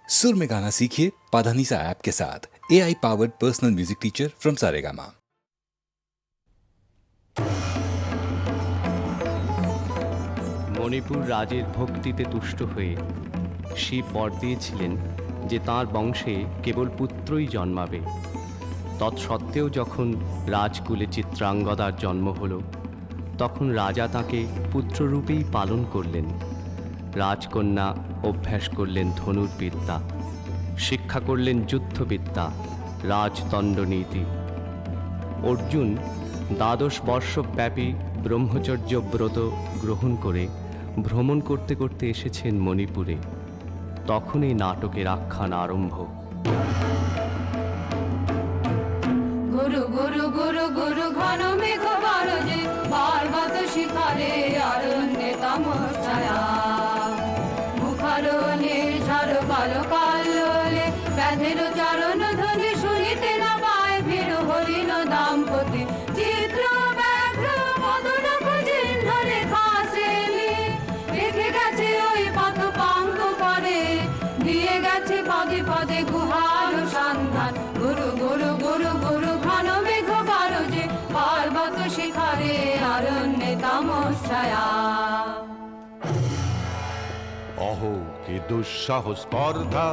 सुर में गाना सीखिए पाधानीसा ऐप के साथ। AI powered personal music teacher from Saregama. Manipur রাজের ভক্তিতে তুষ্ট হয়ে শিব বর দিয়েছিলেন যে তাঁর বংশে কেবল পুত্রই জন্মাবে। তৎসত্ত্বেও যখন রাজকুলে চিত্রাঙ্গদার জন্ম হল, তখন রাজা তাঁকে পুত্ররূপেই পালন করলেন। রাজকন্যা অভ্যাস করলেন ধনুর্বিদ্যা, শিক্ষা করলেন যুদ্ধবিদ্যা, রাজদণ্ডনীতি। অর্জুন 12 বর্ষব্যাপী ব্রহ্মচর্য ব্রত গ্রহণ করে ভ্রমণ করতে করতে এসেছেন মণিপুরে। তখন এই নাটকের আখ্যান আরম্ভ। গুরু গুরু গুরু গুরু ঘন মেঘ গরজে, পর্বত শিখরে অরণ্যে তমচ্ছায়া, মুখরণে ঝড় কালো কালোলে, ব্যাধের চরণ ধ্বনি শুনিতে না পায় ভিড় হরিণ দাম্পতি। চিত্র ব্যাঘ্র মদন চিহ্ন রেখা শ্রেণী রেখে গেছে ওই পথ পাঙ্ক করে, দিয়ে গেছে পদে পদে গুহার সন্ধান। গুরু গুরু গুরু গুরু ঘন মেঘ গরজে, পর্বত শিখরে অরণ্যে তমচ্ছায়া। অহো কি দুঃসাহ স্পর্ধা,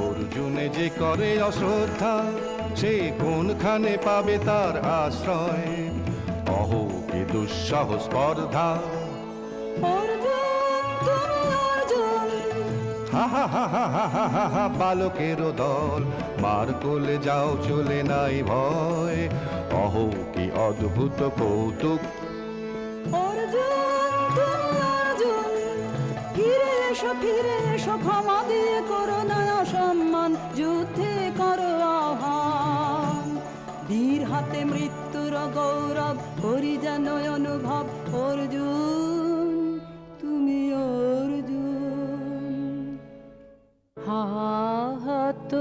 অর্জুনে যে করে অশ্রদ্ধা, সে কোনখানে পাবে তার আশ্রয়। অহো কি দুঃসাহ স্পর্ধা, হা হা হা হা হা হা হা হা, বালকের দল মার কোলে যাও চলে নাই ভয়। অহো কি অদ্ভুত কৌতুক, ফিরে এসো ক্ষমা দিয়ে করো না অসম্মান, যুদ্ধে করো আহ্বান। বীর হাতে মৃত্যুর গৌরব করি যেন অনুভব। অর্জুন তুমি অর্জুন, হাত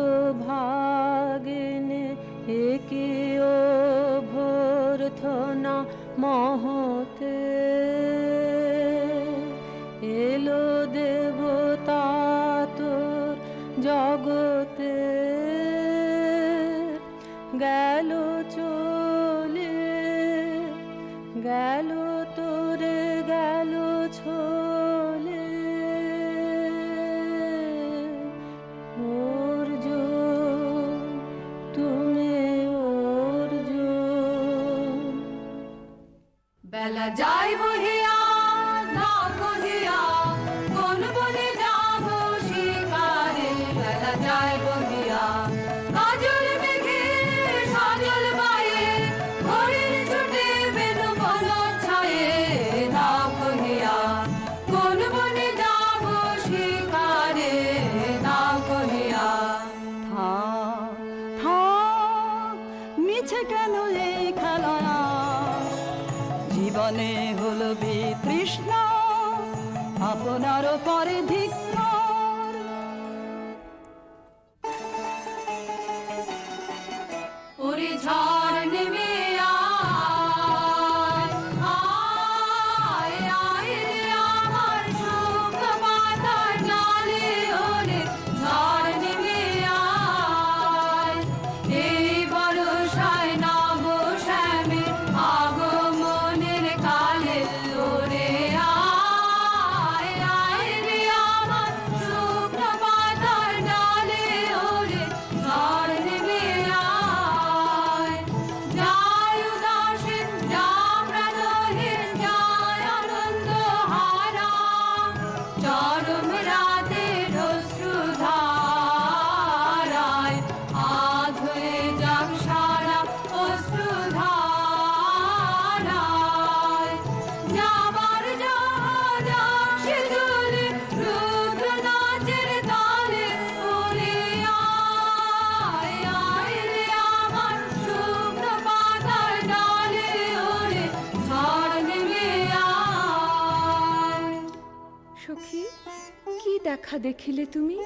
ভাগিনে একে অভ্যর্থনা মহতে, এলো দেবতা তোর জগতে, গেল চলে গেল তোরে গেল ছোলে। অর্জুন তুমি অর্জুন। বেলা যায় বহিয়া নাও কহিয়া, কোন বনে যাব শিকারে। বেলা যায় বহিয়া কাজল মেঘে সজল বায়ে, ঘড়ির ছুটে বেনু বন ছায়ে। নাও কহিয়া কোন বনে যাব শিকারে, নাও কহিয়া। থাক থাক মিছে কেন এই খেলা, জীবনে হলো বিতৃষ্ণা আপনার পরে ধিক্কার। ওরে ঝড় নেমে আয়, আয় আয় রে আমার শুকনো পাতার ডালে। ওরে ঝড় নেমে আয়, এই বর্ষায় নব শ্যামে আগমনের কালে। ওরে আয় আয় রে আমার শুকনো পাতার ডালে। ওরে ঝড় নেমে আয়, যায় উদাসীন যা প্রাণহীন যায় আনন্দ হারা। চরম রাতে অশ্রুধারায় আজ হয়ে যাক সারা অশ্রুধারায়। যাবার জাহাজ আসে জলে, রুদ্র নাচের তালে। ওরে আয় আয় রে আমার শুকনো পাতার ডালে। ওরে ঝড় নেমে আয়। সখী, কি দেখা দেখিলে তুমি?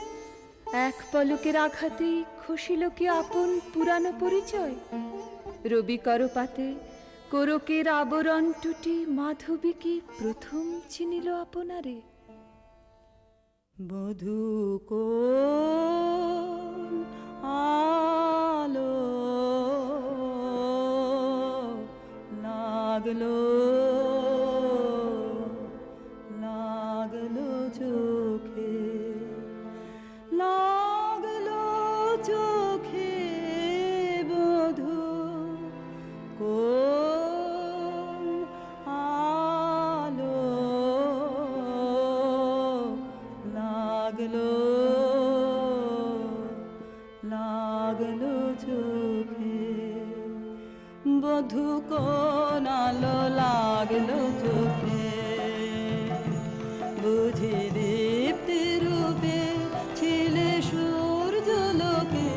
এক পলকের আঘাতেই খসিল কি আপন পুরানো পরিচয়? রবি করপাতে কোরকের আবরণ টুটি মাধবী কি প্রথম চিনিল আপনারে? বধূ লাগলো লাগলো চোখে লাগলো চোখে বধূ কোন আলো লাগলো লাগলো চোখে বধূ কোন আলো লাগলো চোখে বুঝি দীপ্তি রূপে ছিলে সূর্য লোকে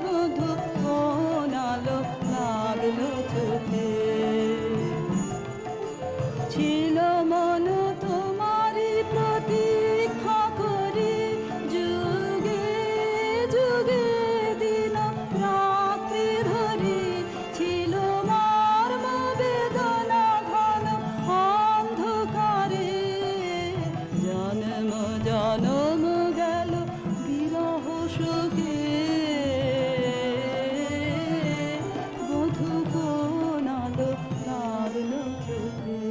বধূ কোন আলো লাগলো চোখে ছিল মন তোমারি প্রতীক্ষা করি যুগে যুগে দিন রাত্রি ধরি ছিল মর্ম বেদনা ঘন অন্ধকারে জন্ম জনম গেল বিরহ শোকে বধূ কোন আলো লাগলো চোখে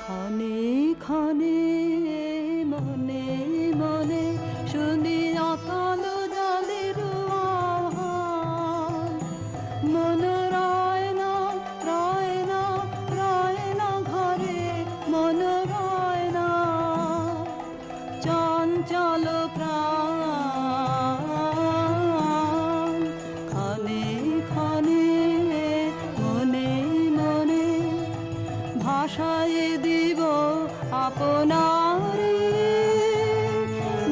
ক্ষণে ক্ষণে মনে মনে শুনি অতল জলের আহ্বান মন রয় না রয় না রয় না ঘরে মন রয় না চঞ্চল প্রাণ ক্ষণে ক্ষণে মনে মনে ভাষায় দিব আপনারে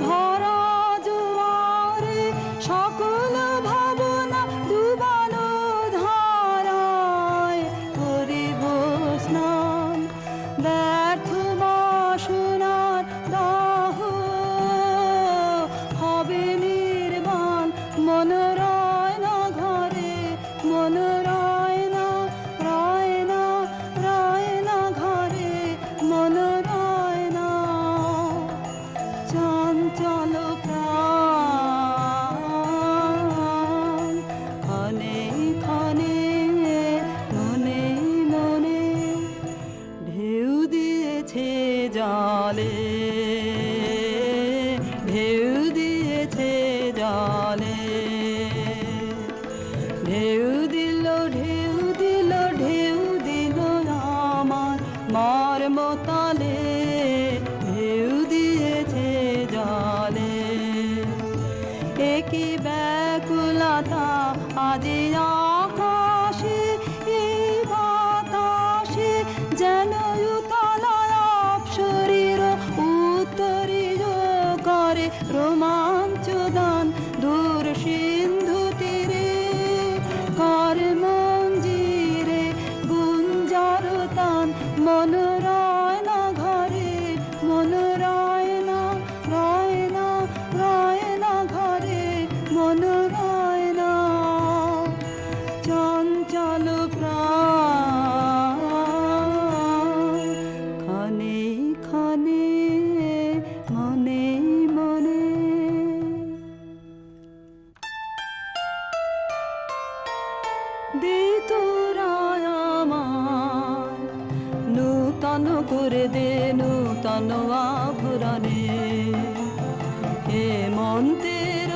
ভরা জোয়ারে সকল ভাবনা ডুবানো ধারায় করিব স্নান ব্যর্থ বাসনার দাহ হবে নির্বাণ মন রয় না ঘরে মন রয় না রয় না রয় না ঘরে মন রয় না চঞ্চল প্রাণ ক্ষণে ক্ষণে মনে মনে ঢেউ দিয়েছে জলে ঢেউ দিয়েছে জলে ঢেউ দিল ঢেউ দিল ঢেউ দিল আমার মর্ম তলে ঢেউ দিয়েছে জলে একই ব্যাকুলতা আজি আকাশে এই বাতাসে যেন উতলায় শরীর উত্তরীয় করে রোমাঞ্চ দান দূর সিন্ধু তীরে কর মঞ্জিরে গুঞ্জার তান মন রয় না ঘরে মন রয় না রয় না রয় না ঘরে মন রয় না চঞ্চল প্রাণ ক্ষণে ক্ষণে মনে মনে দে তোরা আমার নূতন করে দে নূতন আভরণে হেমন্তের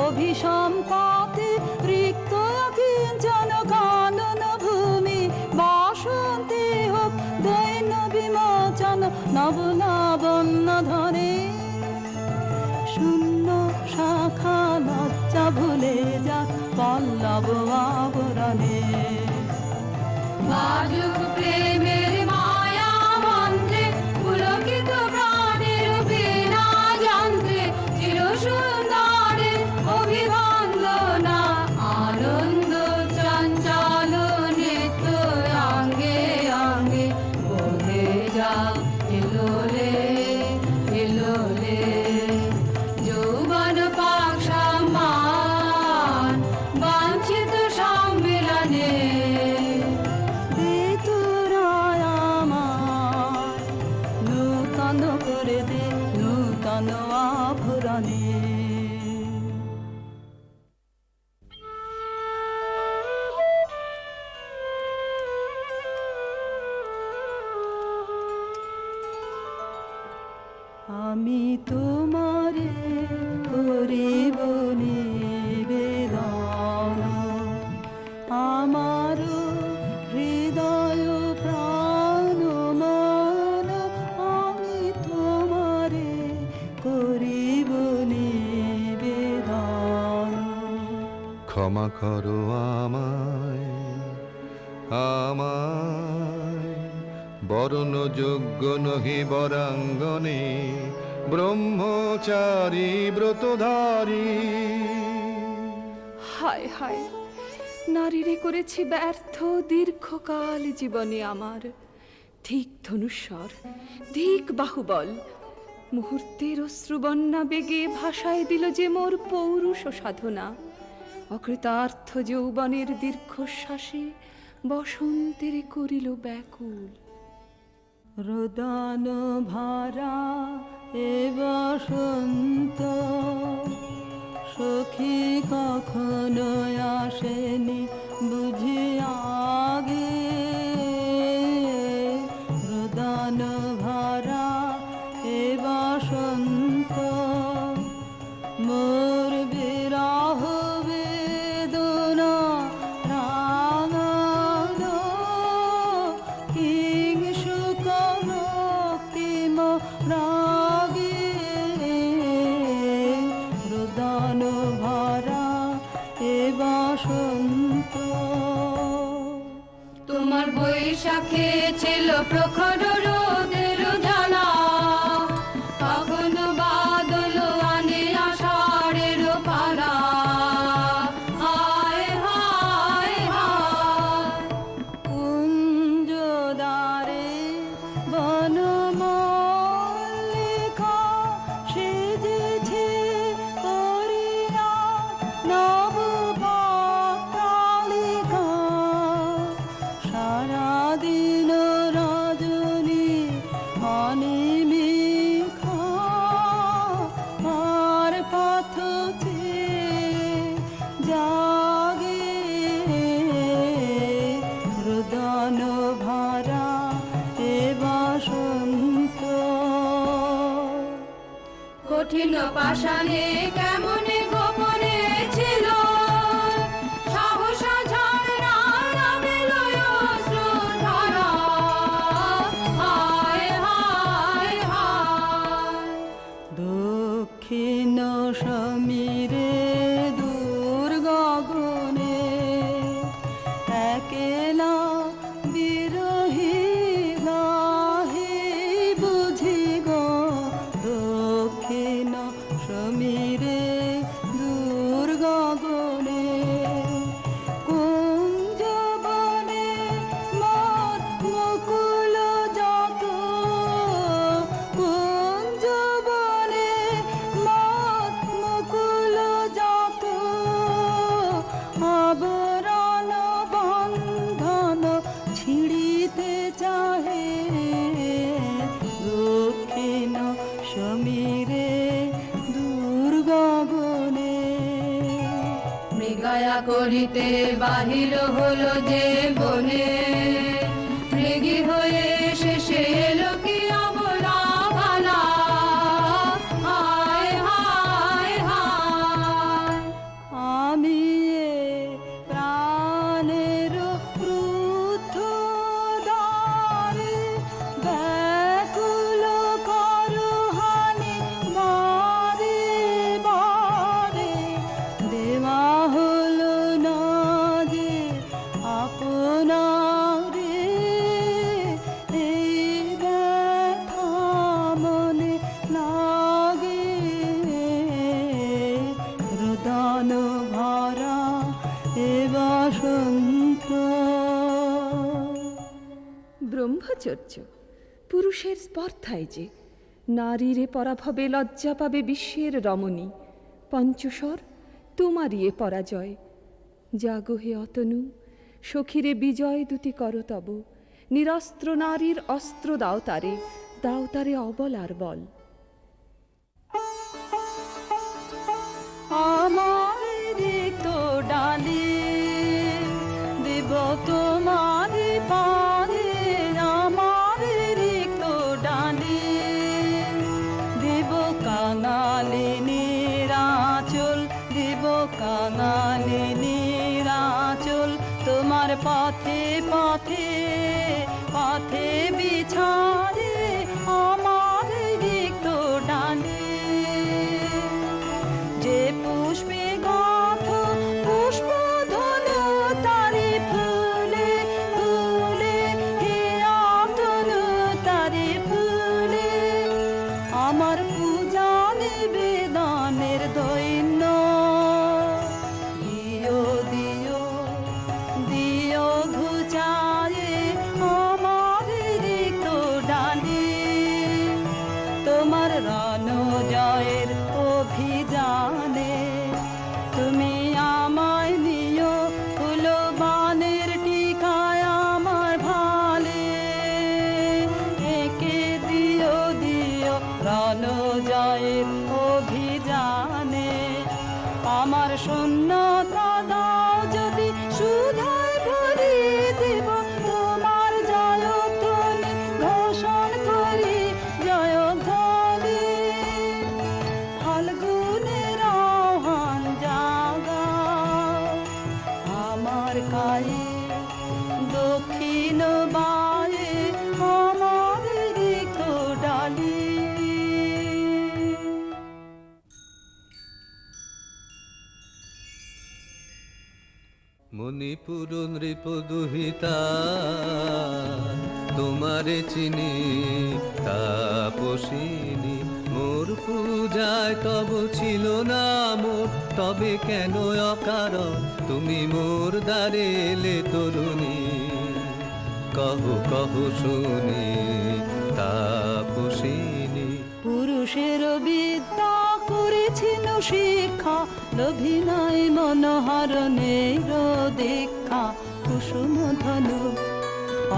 অভিসম পাতে রিক্ত কিঞ্চন কানন ভূমি বাসন্তে হোক দৈন্য বিমোচন নব লাবণ্য ধরে শূন্য শাখা লজ্জা ভুলে যা পল্লব আবরণে বাজুক প্রেমের মায়া মন্ত্রে পুলকিত প্রাণের বীণা যন্ত্রে চির সুন্দরের অভিবন্দনা আনন্দ চঞ্চল নৃত্য অঙ্গে অঙ্গে বোধে যা এলোলে এলোলে যৌবন পাক সম্মান বাঞ্ছিত সম্মিলনে দে তোরা আমার নূতন করে দে আমার হৃদয় প্রাণ মন আমি তোমারে করিব নিবেদন। ক্ষমা করো আমায়, আমায় বরণ যোগ্য নহি বরাঙ্গনে, ব্রহ্মচারী ব্রতধারী। হায় হায়, নারীরে করেছি ব্যর্থ দীর্ঘকাল জীবনে আমার। ধিক ধনুস্বর, ধিক বাহুবল, মুহূর্তের অশ্রুবন্যা বেগে ভাষায় দিল যে মোর পৌরুষ সাধনা। অকৃতার্থ যৌবনের দীর্ঘশ্বাসে বসন্তের করিল ব্যাকুল। রোদন ভরা এ বসন্ত সখী কখনো আসেনি বুঝি আগে। রোদন ভরা এ বসন্ত মোর বিরহ বেদনা রাঙালো কিং সুখ রক্তিম রাগে। রোদন ভরা এ বসন্ত। তোমার বৈশাখে ছিল প্রখর রোদের জ্বালা, কখনো বাদল আনে আষাঢ়ের পালা। হায় হায় হায়, কুঞ্জদারে বনমল্লিকা সেজেছে করিয়া নবপত্রালিকা। সারাদিন রজনী অনিমিখা আর পথ চেয়ে জাগে। রোদন ভরা এ বসন্ত। কঠিন পাষাণে কেমনে গোপনে ছিল সাহসা ঝরনা নামিল অশ্রুধারা। হায় হায় হায়, দক্ষিণ সমীরে দূর গগনে একেলা বিরহী গাহে বুঝি গো। দক্ষিণ সমীরে দূর গগনে কুঞ্জবনে মোর মুকুল যত। কুঞ্জবনে মোর মুকুল যত আবরণ বন্ধন ছিড়িতে চাহে। দক্ষিণ সমীরে দূর গগনে মৃগয়া করিতে বাহির হলো যে বনে, মৃগী হয়ে শেষে এলো কি অবলা ভালা। হায় হায় হায়, আমি এ প্রাণের ক্রুদ্ধ দ্বারে ব্যাকুল করহানি বারে বারে। দেওয়া হলো না যে আপনারে এই ব্যথা মনে লাগে। রোদন ভরা এ বসন্ত। ব্রহ্মচর্য পুরুষের স্পর্ধায় যে নারীরে পরাভবে লজ্জা পাবে বিশ্বের রমণী। পঞ্চস্বর তোমারই এ পরাজয়। জাগো হে অতনু, সখীরে বিজয় দুটি কর তব। নিরস্ত্র নারীর অস্ত্র দাও তারে, দাও তারে অবলার বল। আমার রিক্ত ডালি দেব তোমার পারে। আমার রিক্ত ডালি দেব কাঙালিনীর আঁচল। দেব কাঙালিনীর আঁচল তোমার তোমার পথে পথে পথে বিছায়ে আমার রিক্ত ডালে, যে পুষ্পে গাথ পুষ্প ধনু তারি ফুলে ফুলে, হে আতনু তারি ফুলে, আমার পূজা নিবেদনের দৈন্য দিও দিও দিও ঘুচায়ে আমার রিক্ত ডালে, তোমার রণ জয়ের অভিযানে তুমি আমায় নিও ফুলবানের টিকায় আমার ভালে, একে দিও দিও রণ জয়ের অভিযানে, আমার শূন্যতা দাও যদি সুধায় ভরিয়ে দেব, তোমার জয়ধ্বনি ঘোষণ করি জয়ধ্বনি, ফাল্গুনের আহ্বান জাগাও আমার কায়ে, দক্ষিণ বায়ে আমার রিক্ত ডালি। মণিপুর নৃপদুহিতা তোমারে চিনি তাপসিনী, মোর পূজায় তব ছিল না মোর, তবে কেন অকারণ তুমি মোর দ্বারে এলে তরুণী, কহ কহ শুনি তাপসিনী। পুরুষের বিদ্যা করেছিল শিক্ষা, লোভী নাই মনোহরণের দীক্ষা, কুসুম ধনু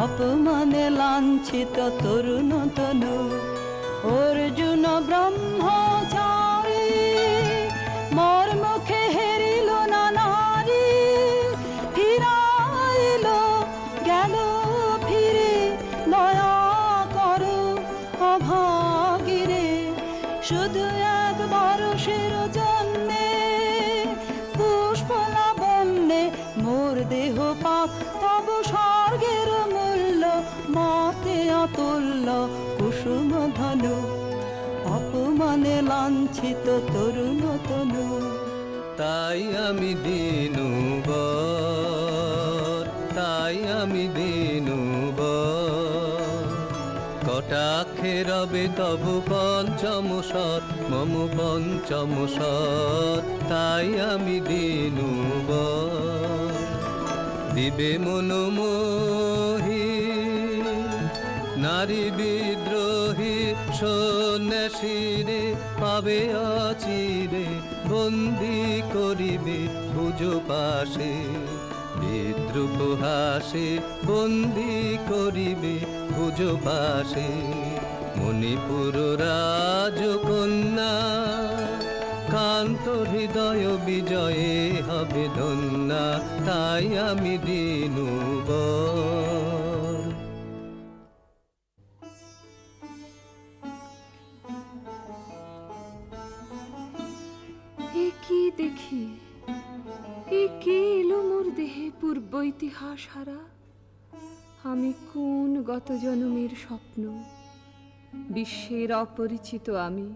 অপমানে লাঞ্ছিত তরুণ তনু, অর্জুন ব্রহ্মচারী মোর মুখে হেরিল না নারী, ফিরাইল গেল ফিরে দয়া করো অভাগিরে, শুধু এক বরষের জন্যে পুষ্প লাবণ্যে মোর দেহ পাক, তব স্বর্গের মূল্য মাতে অতুল্য কুসুম ধনু, অপমানে লাঞ্ছিত তরুণ তনু। তাই আমি দিনুবর, তাই আমি দিনুবর, কটাক্ষে রবে তব পঞ্চম স্বর মম পঞ্চম স্বর, তাই আমি দিনুবর, দিবে মনোমোহী নারী বিদ্রোহী সন্ন্যাসীরে পাবে অচিরে, বন্দি করিবে ভুজ পাশে, বিদ্রুপ হাসে বন্দি করিবে ভুজ পাশে, মণিপুর রাজকন্যা কান্ত হৃদয় বিজয়ে হবে ধন্যা, তাই আমি দিনুবর। এ কি দেখি, এ কে এলো মোর দেহে পূর্ব ইতিহাস হারা, আমি কোন গত জনমের স্বপ্ন, বিশ্বের অপরিচিত আমি,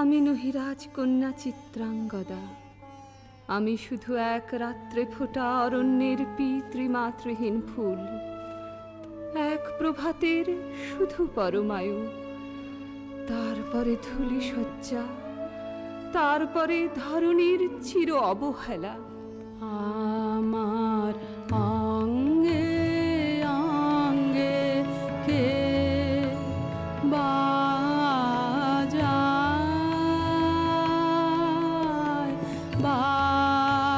আমি নহি রাজকন্যা চিত্রাঙ্গদা, আমি শুধু এক রাত্রে ফোটা অরণ্যের পিতৃমাতৃহীন ফুল, এক প্রভাতের শুধু পরমায়ু, তারপরে ধূলি শয্যা, তারপরে ধরণীর চির অবহেলা। আমার অঙ্গে অঙ্গে কে বাজায় বাজায়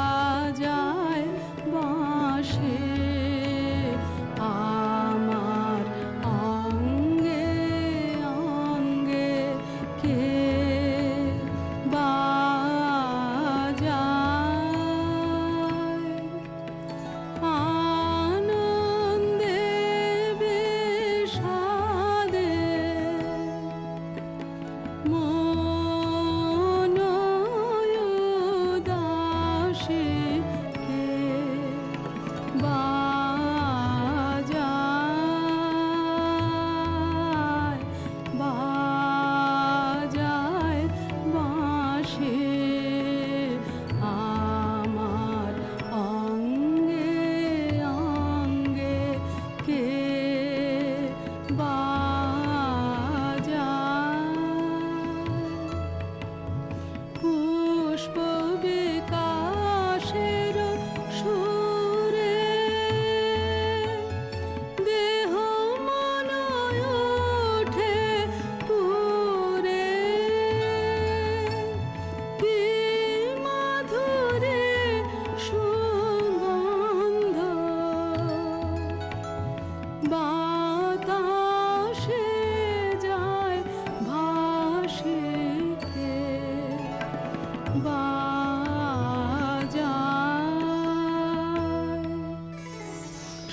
বাঁশি, আমার অঙ্গে অঙ্গে কে বাজায়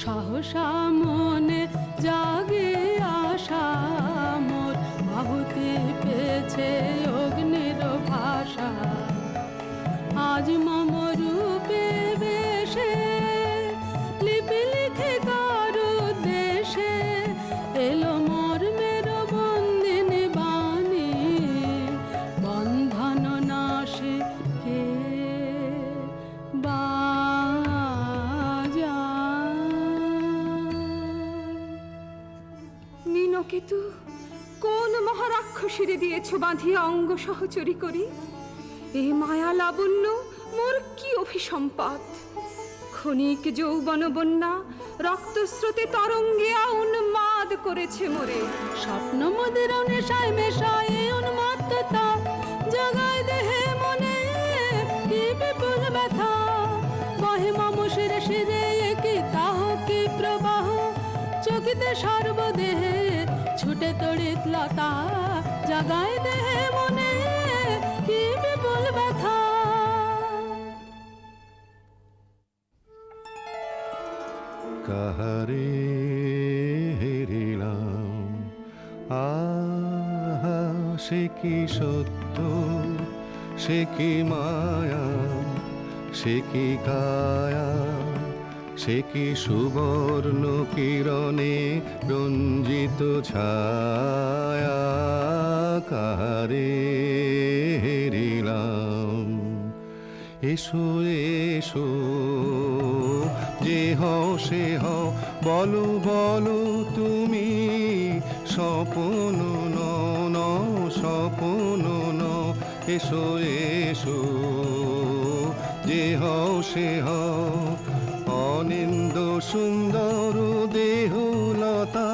সহসা মনে জাগে আশা মোর আহুতি পেয়েছে অগ্নির ভাষা আজ মম রূপে বেশে লিপি লিখে কারু দেশে এলো মোর মের বন্দিনী বাণী বন্ধন নাশে কে নীনকেতু কোন মহারাক্ষসীরে দিয়েছ বাঁধিয়া অঙ্গ সহচরী করি এ মায়া লাবণ্য মোর কি অভিসম্পাত ক্ষণিক যৌবন বন্যা রক্তস্রোতে তরঙ্গিয়া উন্মাদ করেছে মোরে স্বপ্ন মদের নেশায় মেশায় উন্মত্ততা জাগায় দেহে মনে কি বিপুল ব্যথা বহে মম শিরে শিরে কি তাহ কি প্রবাহ চকিতে সর্বদেহে ছুটে তড়িৎ লতা জাগায় দেহে মনে কি বিপুল ব্যথা কাহারে হেরিলাম আহা সে কি সত্য সে কি মায়া সে কি কায়া সে কি সুবর্ণ কিরণে রঞ্জিত ছায়া কাহারে হেরিলাম এসো এসো যে হও সে হও বলো বলো তুমি স্বপন ন স্বপন ন এসো এসো যে হও সে হও অনিন্দ সুন্দর দেহলতা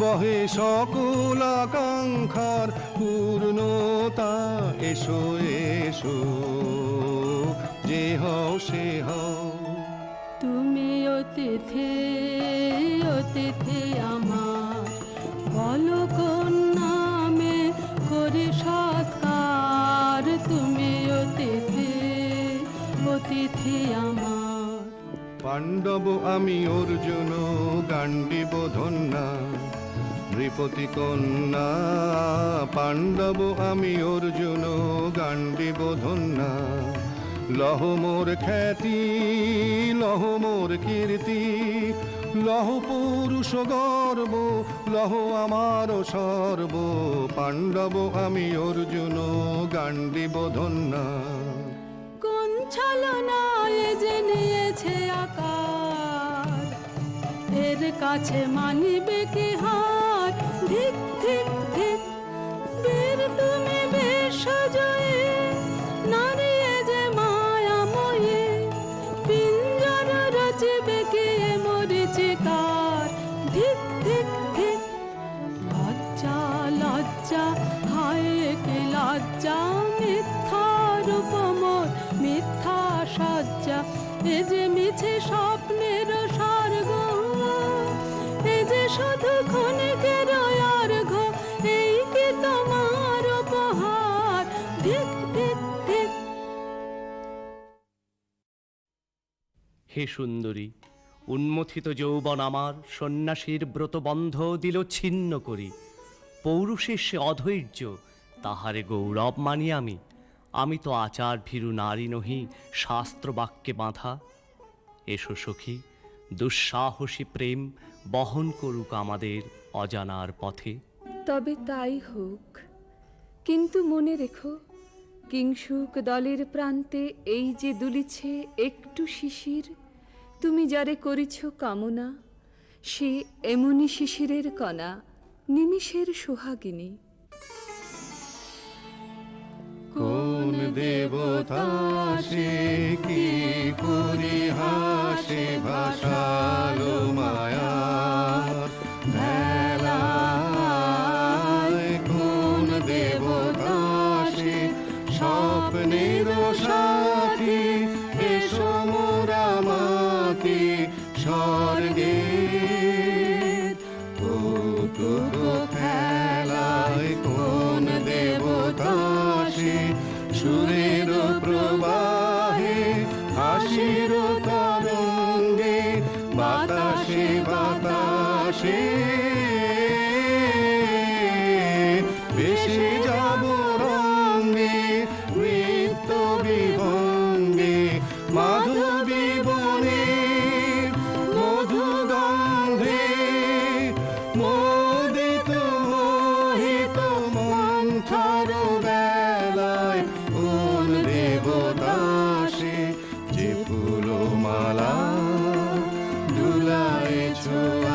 বহে সকল আকাঙ্ক্ষার পূর্ণতা এসো এসো যে হও সে হও তুমি অতিথি অতিথি আমার বলো কোন নামে করি সৎকার তুমি অতিথি অতিথি আমার পাণ্ডব আমি অর্জুন গান্ডীব ধন্যা নৃপতি কন্যা পাণ্ডব আমি অর্জুন গান্ডীব ধন্যা লহ মোর খ্যাতি লহ মোর কীর্তি লহ পুরুষ গর্ব লহ আমার সর্ব পাণ্ডব আমি অর্জুন গান্ডীব ধন্যা কোন ছলনায় যে নিয়েছে আকার এর কাছে মানিবে কি হার ধিক ধিক ধিক বীর তুমি বিশ্বজয়ে নারী যে মায়াময়ে পিঞ্জর রচিবে কি মরিচিকার ধিক ধিক ধিক লজ্জা লজ্জা হায় কি লজ্জা মিথ্যা রূপ মোর মিথ্যা সজ্জা এ যে মিছে স্বপ্নের স্বর্গ এ যে শুধু ক্ষণিকের অর্ঘ এই কি তোমার উপহার ধিক ধিক ধিক হে সুন্দরী উন্মথিত যৌবন আমার সন্ন্যাসীর ব্রতবন্ধ দিল ছিন্ন করি পৌরুষের সে অধৈর্য তাহারে গৌরব মানি আমি তো আচার ভীরু নারী নহি শাস্ত্র বাক্যে বাঁধা এসো সখী দুঃসাহসী প্রেম বহন করুক আমাদের অজানার পথে তবে তাই হোক কিন্তু মনে রেখো কিংসুক দলের প্রান্তে এই যে দুলিছে একটু শিশির তুমি যারে করিছ কামনা সে এমনি শিশিরের কণা নিমিষের সোহাগিনী কোন দেবতা সে কি পরিহাসে ভাসালো মায়া ভেলায় কোন দেবতা সে স্বপ্নের সাথী এসো মোরা মাতি স্বর্গে কৌতুক খেলায় কোন দেবতা সে সুরের প্রবাহে হাসির তরঙ্গে বাতাসে বাতাসে ভেসে যাব রঙে নৃত্য বিভঙ্গে মাধবী বনে মধু গন্ধে মোদিত মোহিত মন্থর বেলায় কোন দেবতা সে যে ফুলমালা দুলাইছ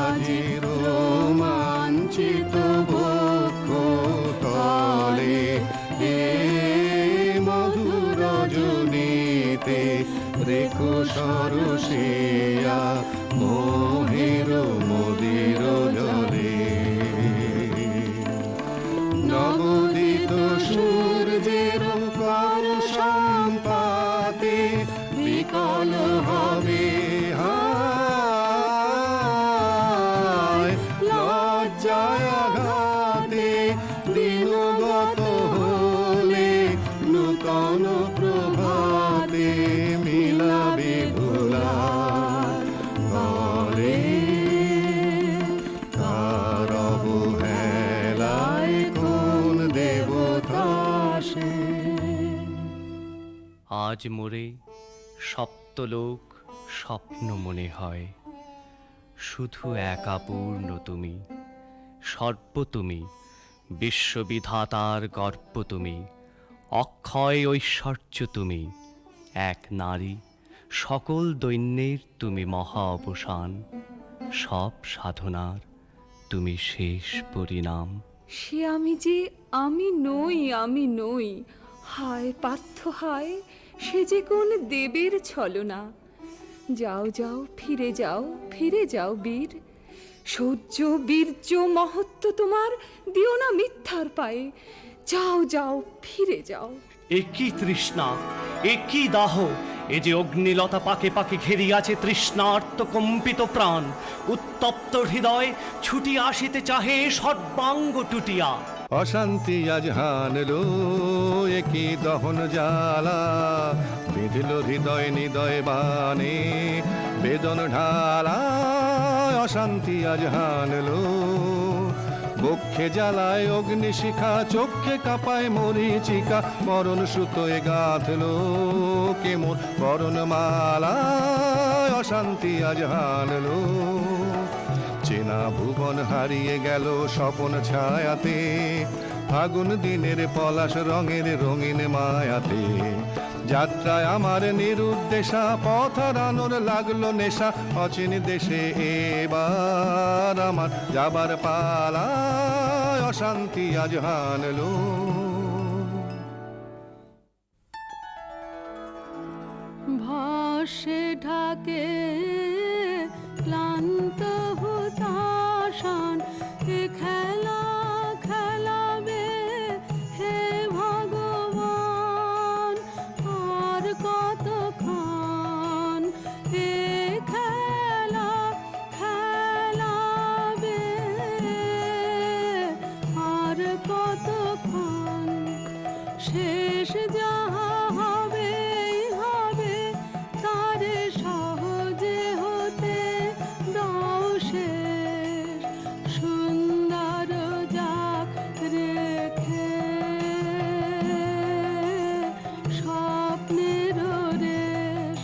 আজি রোমাঞ্চিত বক্ষ তলে এ মধুর রজনীতে রেখো সরসিয়া মোহের মদির জলে নবদিত সূর্যের কর সম্পাতে বিকল হবে হায় লজ্জায় আঘাতে দিনগত হলে নূতন প্রভাতে মিলাবে ভোলার ঘরে কার অবহেলায় কোন দেবতা সে আজ মোরে সপ্তলোক স্বপ্ন মনে হয়, শুধু একা পূর্ণ তুমি, সর্ব তুমি, বিশ্ববিধাতার গর্ব তুমি, অক্ষয় ঐশ্বর্য তুমি, এক নারী, সকল দৈন্যের তুমি মহা অবসান, সব সাধনার তুমি শেষ পরিণাম। সে আমি যে আমি নই, হায় পার্থ হায়, সে যে কোন দেবের ছলনা। যাও যাও ফিরে যাও বীর, শৌর্য বীর্য মহত্ব তোমার দিও না মিথ্যার পায়ে। যাও যাও ফিরে যাও। একই তৃষ্ণা, একই দাহ, এ যে অগ্নিলতা পাকে পাকে ঘেরিয়াছে তৃষ্ণার্ত কম্পিত প্রাণ, উত্তপ্ত হৃদয় ছুটি আসিতে চাহে সর্বাঙ্গ টুটিয়া। অশান্তি আজ হানলো একই দহন জ্বালা, বিঁধল হৃদয় নিদয় বানে বেদন ঢালা। অশান্তি আজ হানলো বক্ষে জ্বালায় অগ্নিশিখা, চোখে কাঁপায় মরিচিকা, মরণ সুতোয় গাঁথলো কেমন বরণ মালা। অশান্তি আজ হানলো চেনা ভুবন হারিয়ে গেল স্বপন ছায়াতে, ফাগুন দিনের পলাশ রঙের রঙিন মায়াতে। যাত্রায় আমার নিরুদ্দেশা, পথ হারানোর লাগলো নেশা, অচিন দেশে এবার আমার যাবার পালা। অশান্তি আজ হানলো ভাসে ঢাকে ক্লান্ত হতাশান, এ খেলা খেলাবে হে ভগবান, আর কতক্ষণ এ খেলা খেলাবে, আর কতক্ষণ শেষ যাহা হবে হবে, তারে সহজে হতে দাও শেষ, সুন্দর যাক রেখে স্বপ্নের রেশ।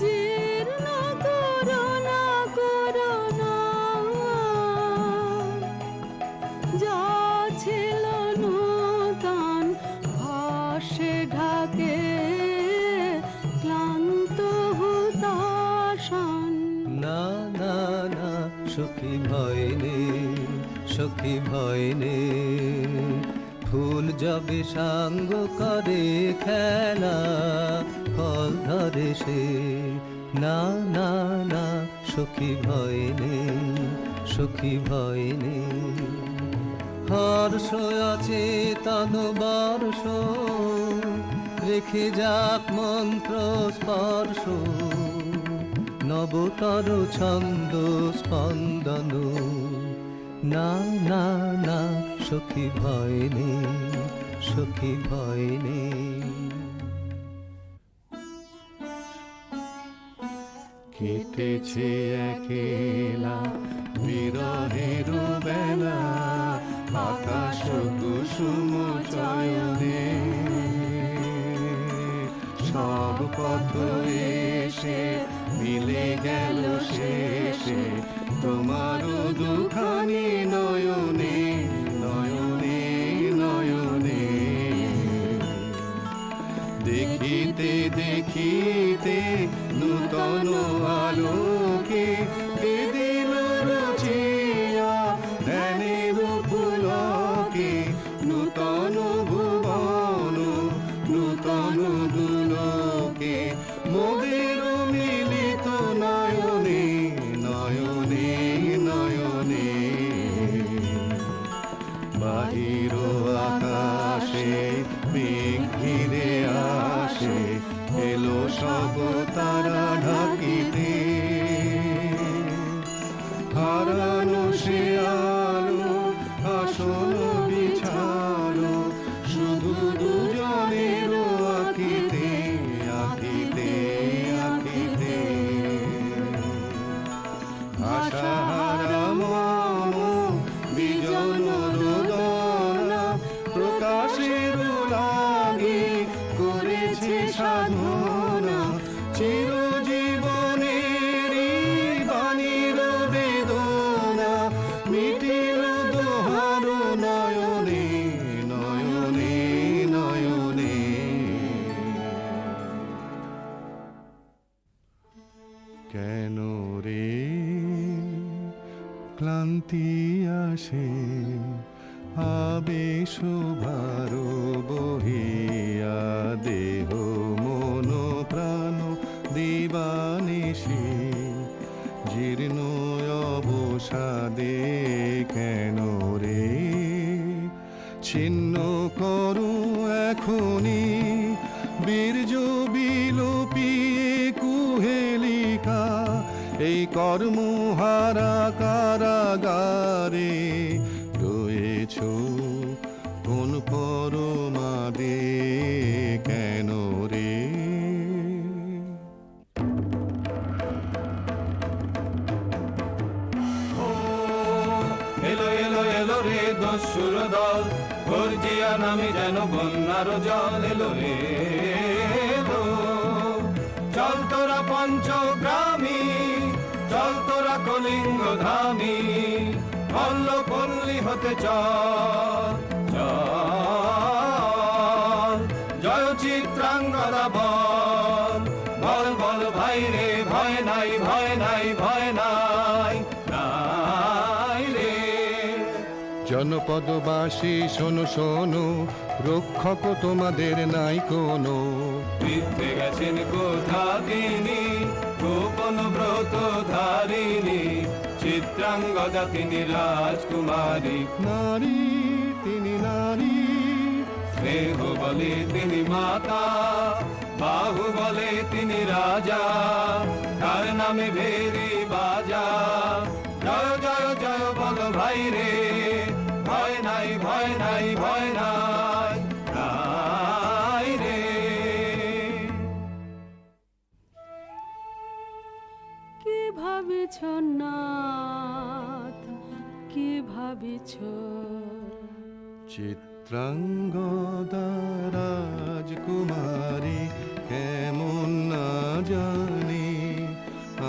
জীর্ণ করোনা করোনা যা ছিল নূতন, ভাসে ঢাকে ক্লান্ত হুতাশান। না না না সখী ভয় নেই, সখী ভয় নেই, ফুল যবে সাঙ্গ করে খেলা ফল ধরে সে। না না না সখী ভয় নেই, সখী ভয় নেই, হর্ষ আছে তন বর্ষ, রেখে যাক মন্ত্র স্পর্শ, নবতর ছন্দ স্পন্দন। না না না সখী ভয় নেই, সখী ভয় নেই। কেটেছে একেলা বিরহের বেলা আকাশ কুসুম চয়নে সব পথ এসে মিলে গেল শেষে তোমার দুখানি নয়নে নয়নে নয়নে দেখিতে দেখিতে নূতন আলোকে দিল রচিয়া ধ্যানের পুলকে নূতন ভুবন নূতন দুলোকে মোদের মিলিত নয়নে নয়নে নয়নে বাহির আকাশে মেঘ ঘিরে আসে এলো সব তারা ঢাকিতে হারানো সে আলো আসন বিছালো শুধু দুজনের আঁকিতে আঁকিতে আঁকিতে আশাহারা মম বিজন রোদনা প্রকাশের লাগে করেছে সাধনা চিরজীবনের বাণীর বেদনা মিটিল দোহার নয়নে নয়নে নয়নে কেন রে ক্লান্তি আসে আবেশ ভার বহিয়া দেহ মন প্রাণ দিবানিশি জীর্ণ অবসাদে কেন রে ছিন্ন করো এখনি বীর্য বিলোপিয়ে কুহেলিকা এই কর্মহারা কারাগারে রয়েছ কোন পরমাদে কেন রে এলো এলো এলো রে দস্যুর দল গর্জিয়া নামে যেন বন্যার জল এলো রে এলো চল তোরা পঞ্চগ্রামী চল তোরা কলিঙ্গ ধামী মল্ল পল্লী হতে চল চল জয় চিত্রাঙ্গদা বল বল বল ভাই রে ভয় নাই ভয় নাই ভয় নাই নাই রে জনপদবাসী শোনো শোনো রক্ষক তোমাদের নাই কোনো বৃদ্ধে গেছেন কোথা তিনি গোপন ব্রত ধারিণী চিত্রাঙ্গদা তিনি রাজকুমারী নারী তিনি নারী স্নেহ বলে তিনি মাতা বাহু বলে তিনি রাজা তার নামে ভেরি বাজা জয় জয় জয় বল ভাই রে ভয় নাই ভয় নাই ভয় নাই নাই রে কি ভাবিছ নাথ কি ভাবিছ চিত্রাঙ্গদা রাজকুমারী কেমন না জানি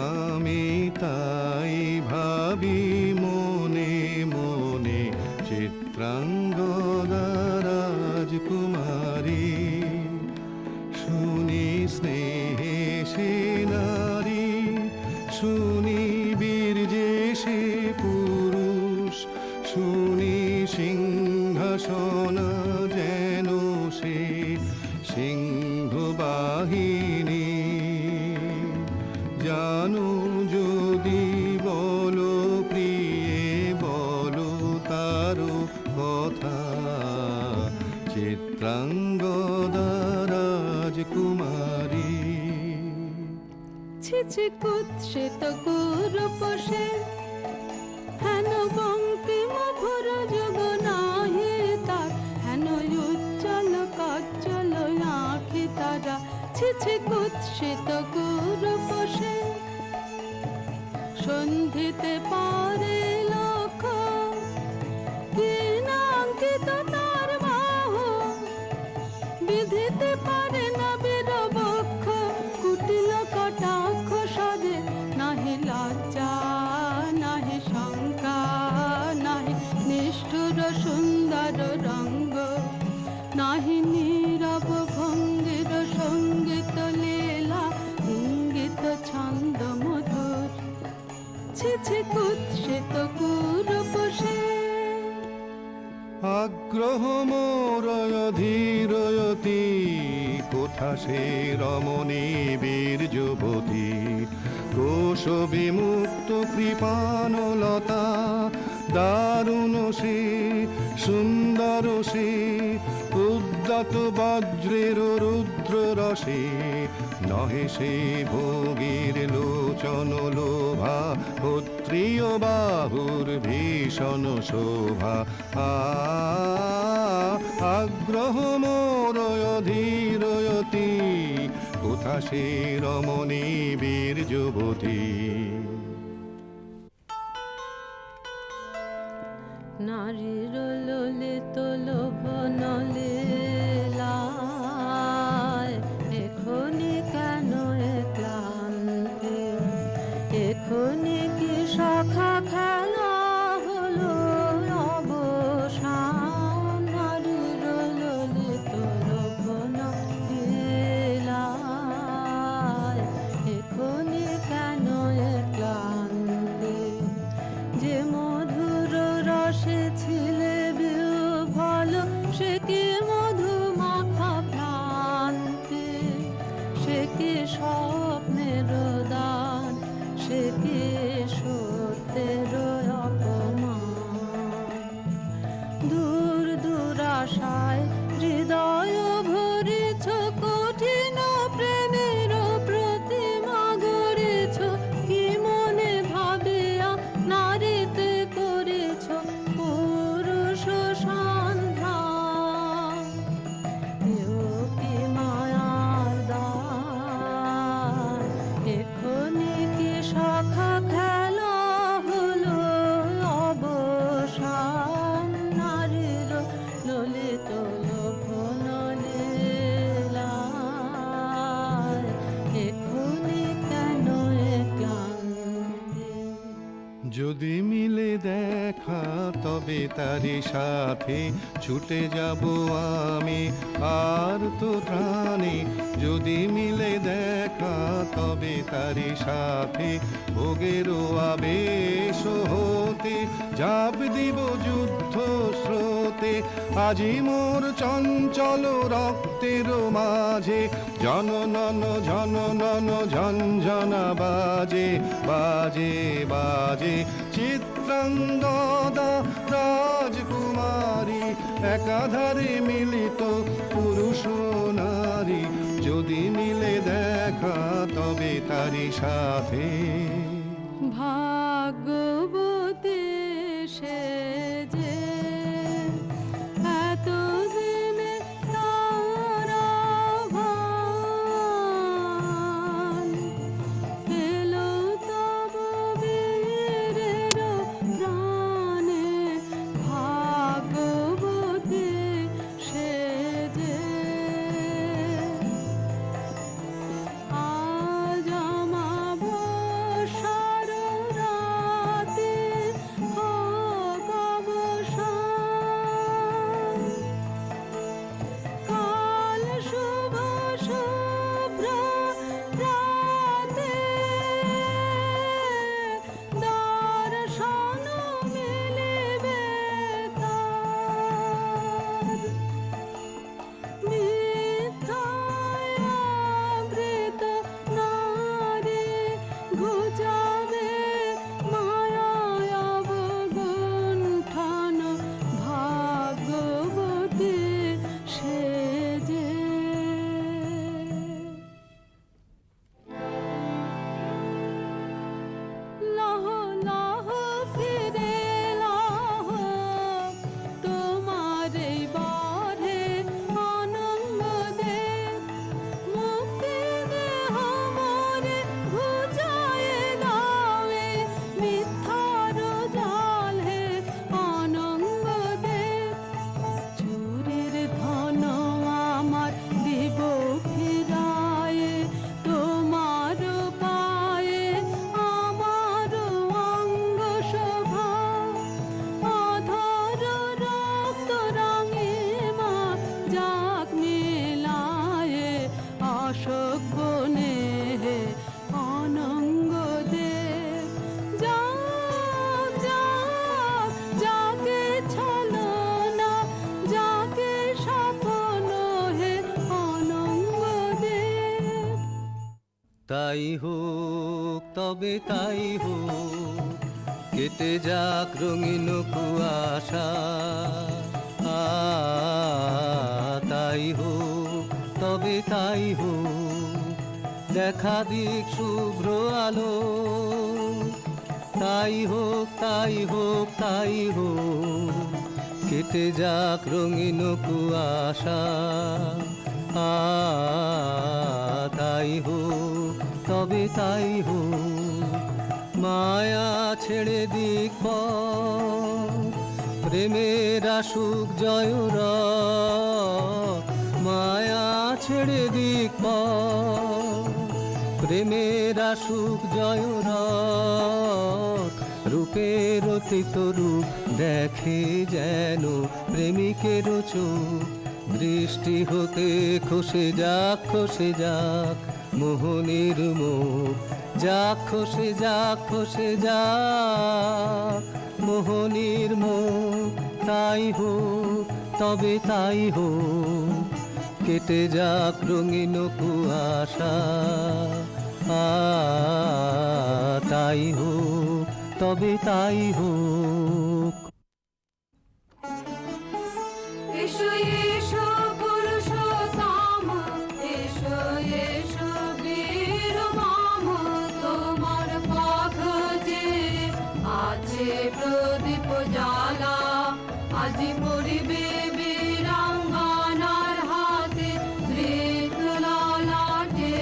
আমি তাই ভাবি মনে মনে চিত্রাঙ্গদা রাজকুমারী শুনি স্নেহে সে নারী শুনি বীর্যে সে পুরুষ শুনি সিংহাসন যেন সে সিংহ বাহিনী জানো যদি বলো প্রিয়ে বলো তারও কথা চিত্রাঙ্গদা রাজকুমারী ছিছি কুৎসিত কুরূপসে হেন বঙ্কিম ভুর যুগ নাহি তার হেন উজ্জ্বল কাজ্জ্বল আঁখি তারা ছিছি কুৎসিত কুরূপসে সন্ধিতে পারে লক্ষ্য কি নাঙ্কিত তার বাহু বিধিতে পারে না বীরবক্ষ কুটিল কটাক্ষ সদে নাহি লজ্জা নাহি শঙ্কা নাহি নিষ্ঠুর সুন্দর রঙ্গ নাহি নীরব ভঙ্গির সঙ্গীত লীলা ইঙ্গিত ছন্দ মধুর ছি ছি কুৎসিত কুরূপ সে আগ্রহ মোরয় ধীরয়তি কোথা সে রমণী বীর যুবতী কোশ বিমুক্ত কৃপানলতা দারুণ সে সুন্দর সে উদ্যত বজ্রের রুদ্র রসে নহে সে ভোগীর লোচন লোভা ক্ষত্রিয় বাহুর ভীষণ শোভা আগ্রহ মোরয় ধীরয়তি কোথা সে রমণী বীর যুবতী নারীর ললিত লোভন লীলায় এখনি কেন এ ক্লান্তি এখনি কি শাখা খেলা হলো অবসান নারীর ললিত লোভন লীলায় এখনি কেন এ ক্লান্তি যে মধুর রসে ছিলে বিহ্বল সে কি মধু মাখা ভ্রান্তি সে কি স্বপ্নের দান সে কি সত্যের অপমান দূর দূরাশায় হৃদয় ভরিছ কঠিন প্রেমের প্রতিমা গড়েছ কি মনে ভাবিয়া নারীতে করেছ পুরুষ সন্ধ্যা এও কি মায়ার দান এখনি কি শাখা খেলা হলো অবসান নারীর ললিত লোভন লীলায় এখনি কেন এ ক্লান্তি যদি মিলে দেখা তবে তারি সাথে ছুটে যাব আমি আর তো প্রাণে যদি মিলে দেখা তবে তারি সাথে ভোগেরও আবেশ হতে ঝাঁপ দিব যুদ্ধ স্রোতে আজি মোর চঞ্চল রক্তের মাঝে জননন ঝননন ঝঞ্ঝনা বাজে বাজে বাজে চিত্রাঙ্গদা রাজকুমারী একাধারে মিলিত পুরুষ নারী যদি মিলে দেখা তবে তারি সাথে ভাগ্যবতী সে যে এতদিনে তার আহ্বান এলো তব বীরের প্রাণে ভাগ্যবতী সে যে আজ আমাবস্যার রাতে হোক তাই হোক তবে তাই হোক, কেটে যাক রঙিন কুয়াশা। তাই হোক তবে তাই হোক, দেখা দিক শুভ্র আলো। তাই হোক তাই হোক তাই হোক, কেটে যাক রঙিন কুয়াশা। তাই হোক তবে তাই হোক, মায়া ছেড়ে দিক পথ, প্রেমের আসুক জয়রথ। মায়া ছেড়ে দিক পথ, প্রেমের আসুক জয়রথ। রূপের অতীত রূপ দেখে যেন প্রেমিকের চোখ, দৃষ্টি হতে খসে যাক মোহনের মুখ। যাক খসে যাক মোহনের মুখ। তাই হোক তবে তাই হোক, কেটে যাক রঙিন কুয়াশা। তাই হোক তবে তাই হোক। এসো এসো পুরুষোত্তম, এসো এসো বীর মম, তোমার পথ যে আছে প্রদীপ জ্বালা। আজি পড়িবে বীরাঙ্গনার হাতে, ধৃত ললাটে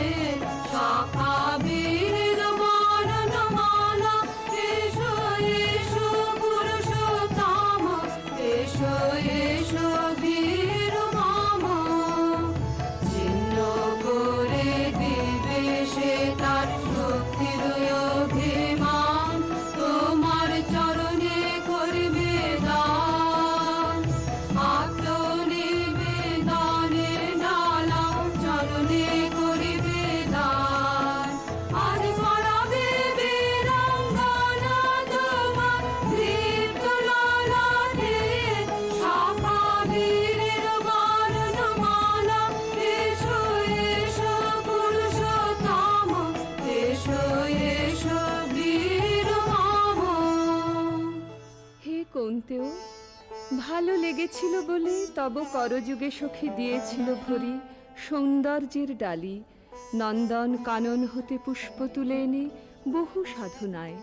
শাখা বীর বর্ণমালা। এসো এসো পুরুষোত্তম, এসো এসো বীর মম, ছিন্ন করে দিবে সে তার শক্তির অভিমান। তোমার চরণে করবে দান, আত্মনিবেদনে ডালা চরণে করিবে দান। আজ পড়াবে বীরাঙ্গনা তোমার, দীপ্ত ললাটে শাখা বীরের বর্ণমালা। এসো এসো পুরুষোত্তম, এসো এসো বীর মম। হে কৌন্তেয়, ভালো লেগেছিল বলে তব করযুগে সখী দিয়েছিল ভরি সৌন্দর্যের ডালি। নন্দন কানন হতে পুষ্প তুলে এনে বহু সাধনায়।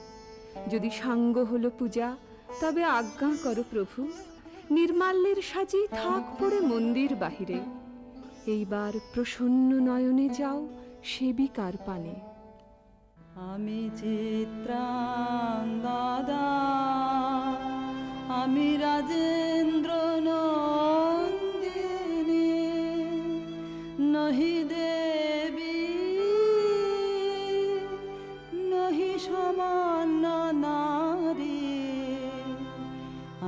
যদি সাঙ্গ হলো পূজা, তবে আজ্ঞা করো প্রভু, নির্মাল্যের সাজি থাক পড়ে মন্দির বাহিরে। এইবার প্রসন্ন নয়নে যাও সেবিকার পানে। আমি চিত্রাঙ্গদা, আমি রাজেন্দ্র নন্দিনী, নহি দেবী নহি সমান্য নারী।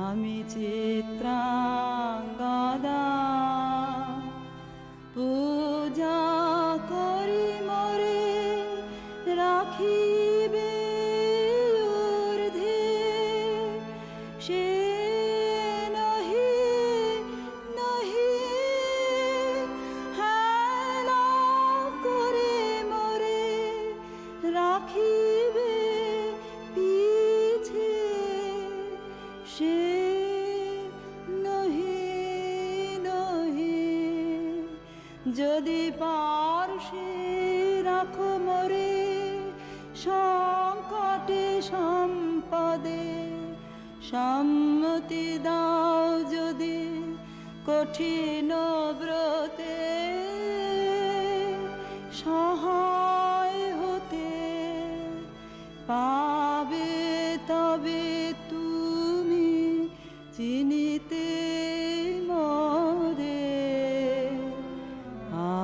আমি চিত্রাঙ্গদা, পূজা করি মরে রাখিবে ঊর্ধ্বে। সে নহি নহি হেলা করে মরে রাখিবে পিছে। সে নহি নহি, যদি পার্শ্বে রাখো মরে সংকটে সম্পদে। সম্মতি দাও যদি কঠিন ব্রতে, সহায় হতে পাবে তবে তুমি চিনিতে মোরে।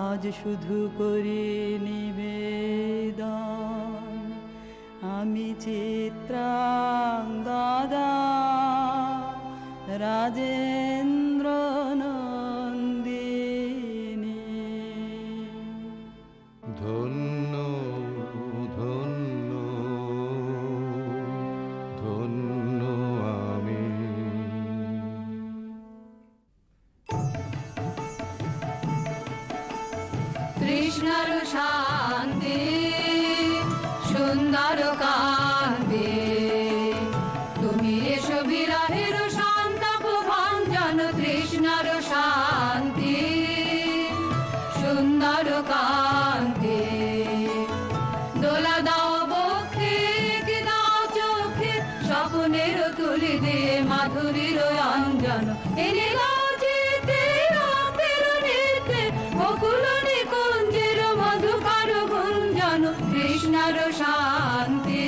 আজ শুধু করি নিবেদন, আমি চিত্রাঙ্গদা, রাজেন্দ্র নন্দিনী। ধন্য ধন্য ধন্য আমি। কৃষ্ণর শান্তি চরণের তুলি দিয়ে মাধুরীর অঞ্জন এনে দাও চিত্তে রক্তের নৃত্যে বকুল নিকুঞ্জের মধুকর গুঞ্জন কৃষ্ণর শান্তি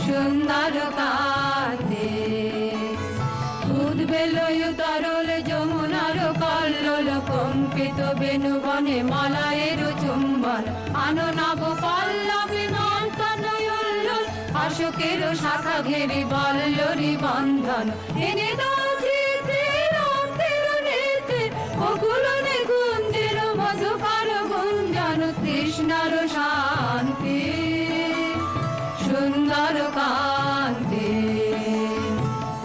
সুন্দর কান্তি উদ্বেলয় তরল যমুনার কল্লোল কম্পিত বেণুবনে মালায়ের চুম্বন আনো নব পল্লবী মন্তনয়োল্লোল অশোকের শাখা ঘেরি বল্লরি বন্ধন এনে দাও চিত্তে রক্তের নৃত্যে বকুল নিকুঞ্জের মধুকর গুঞ্জন কৃষ্ণর শান্তি সুন্দর কান্তি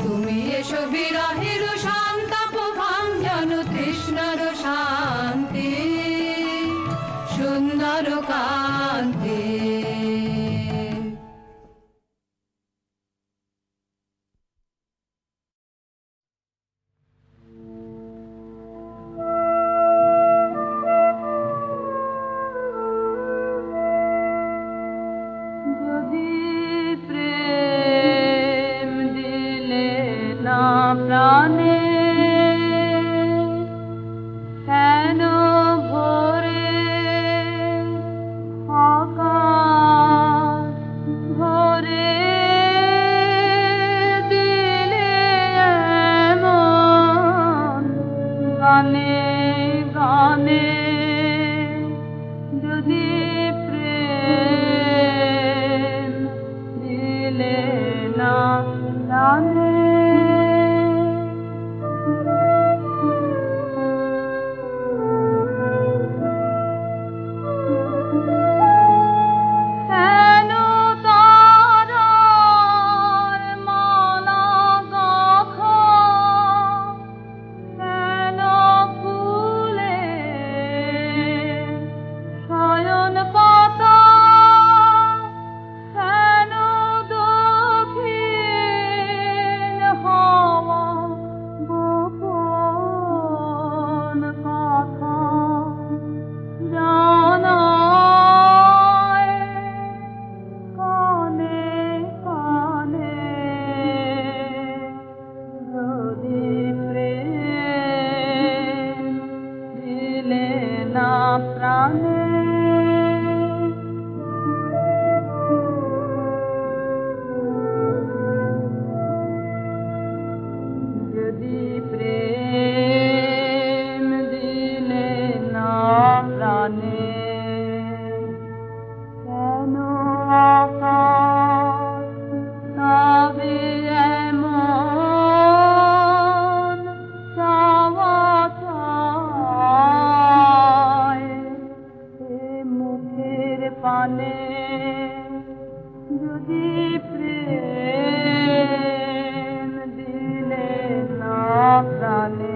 তুমি এসো বিরহের শান্তাপ ভাঞ্জন কৃষ্ণর শান্তি সুন্দর কান্তি যদি প্রেম দিলে না প্রাণে কেন ভরে আকাশ ভরে দিলে এমন গানে গানে যদি প্রেম দিলে না জানে কেন তারার মালা গাঁথা কেন ফুলে শয়ন পাতা কেন দক্ষিণ হওয়া গোপন কথা জানায় কানে কানে যদি প্রেম দিলে না প্রাণে যদি প্রেম দিলে না প্রাণে কেন আকাশ তবে এমন চাওয়া চায় এ মুখের পানে যদি প্রেম দিলে না প্রাণে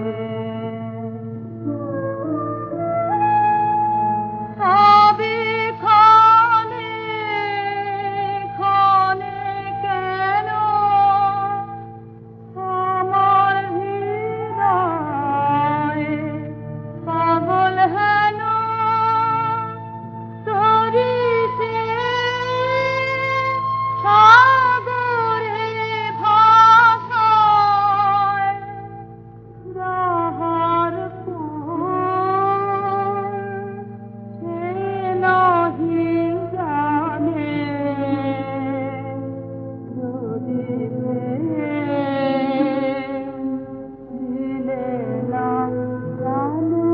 তবে ক্ষণে ক্ষণে কেন আমার হৃদয় পাগল হেন তরিতে সাগরে ভাসায় যাহার কোন সে নাহি জানে যদি প্রেম দিলে না জানে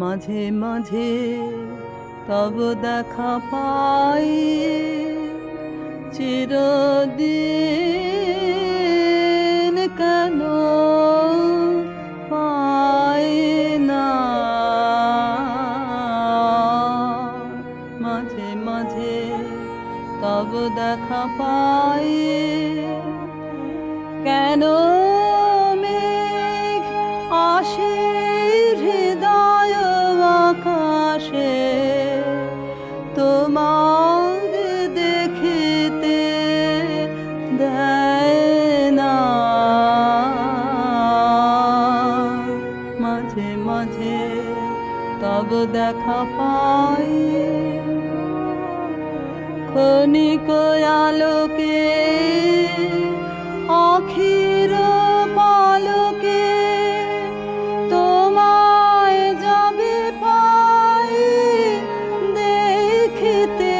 মাঝে মাঝে তব দেখা পাই চিরদিন কেন পাই না মাঝে মাঝে তব দেখা পাই কেন মেঘ আসে হৃদয় আকাশে তোমার দেখিতে পালকে আখির পালকে তোমায় যাবে পাই দেখিতে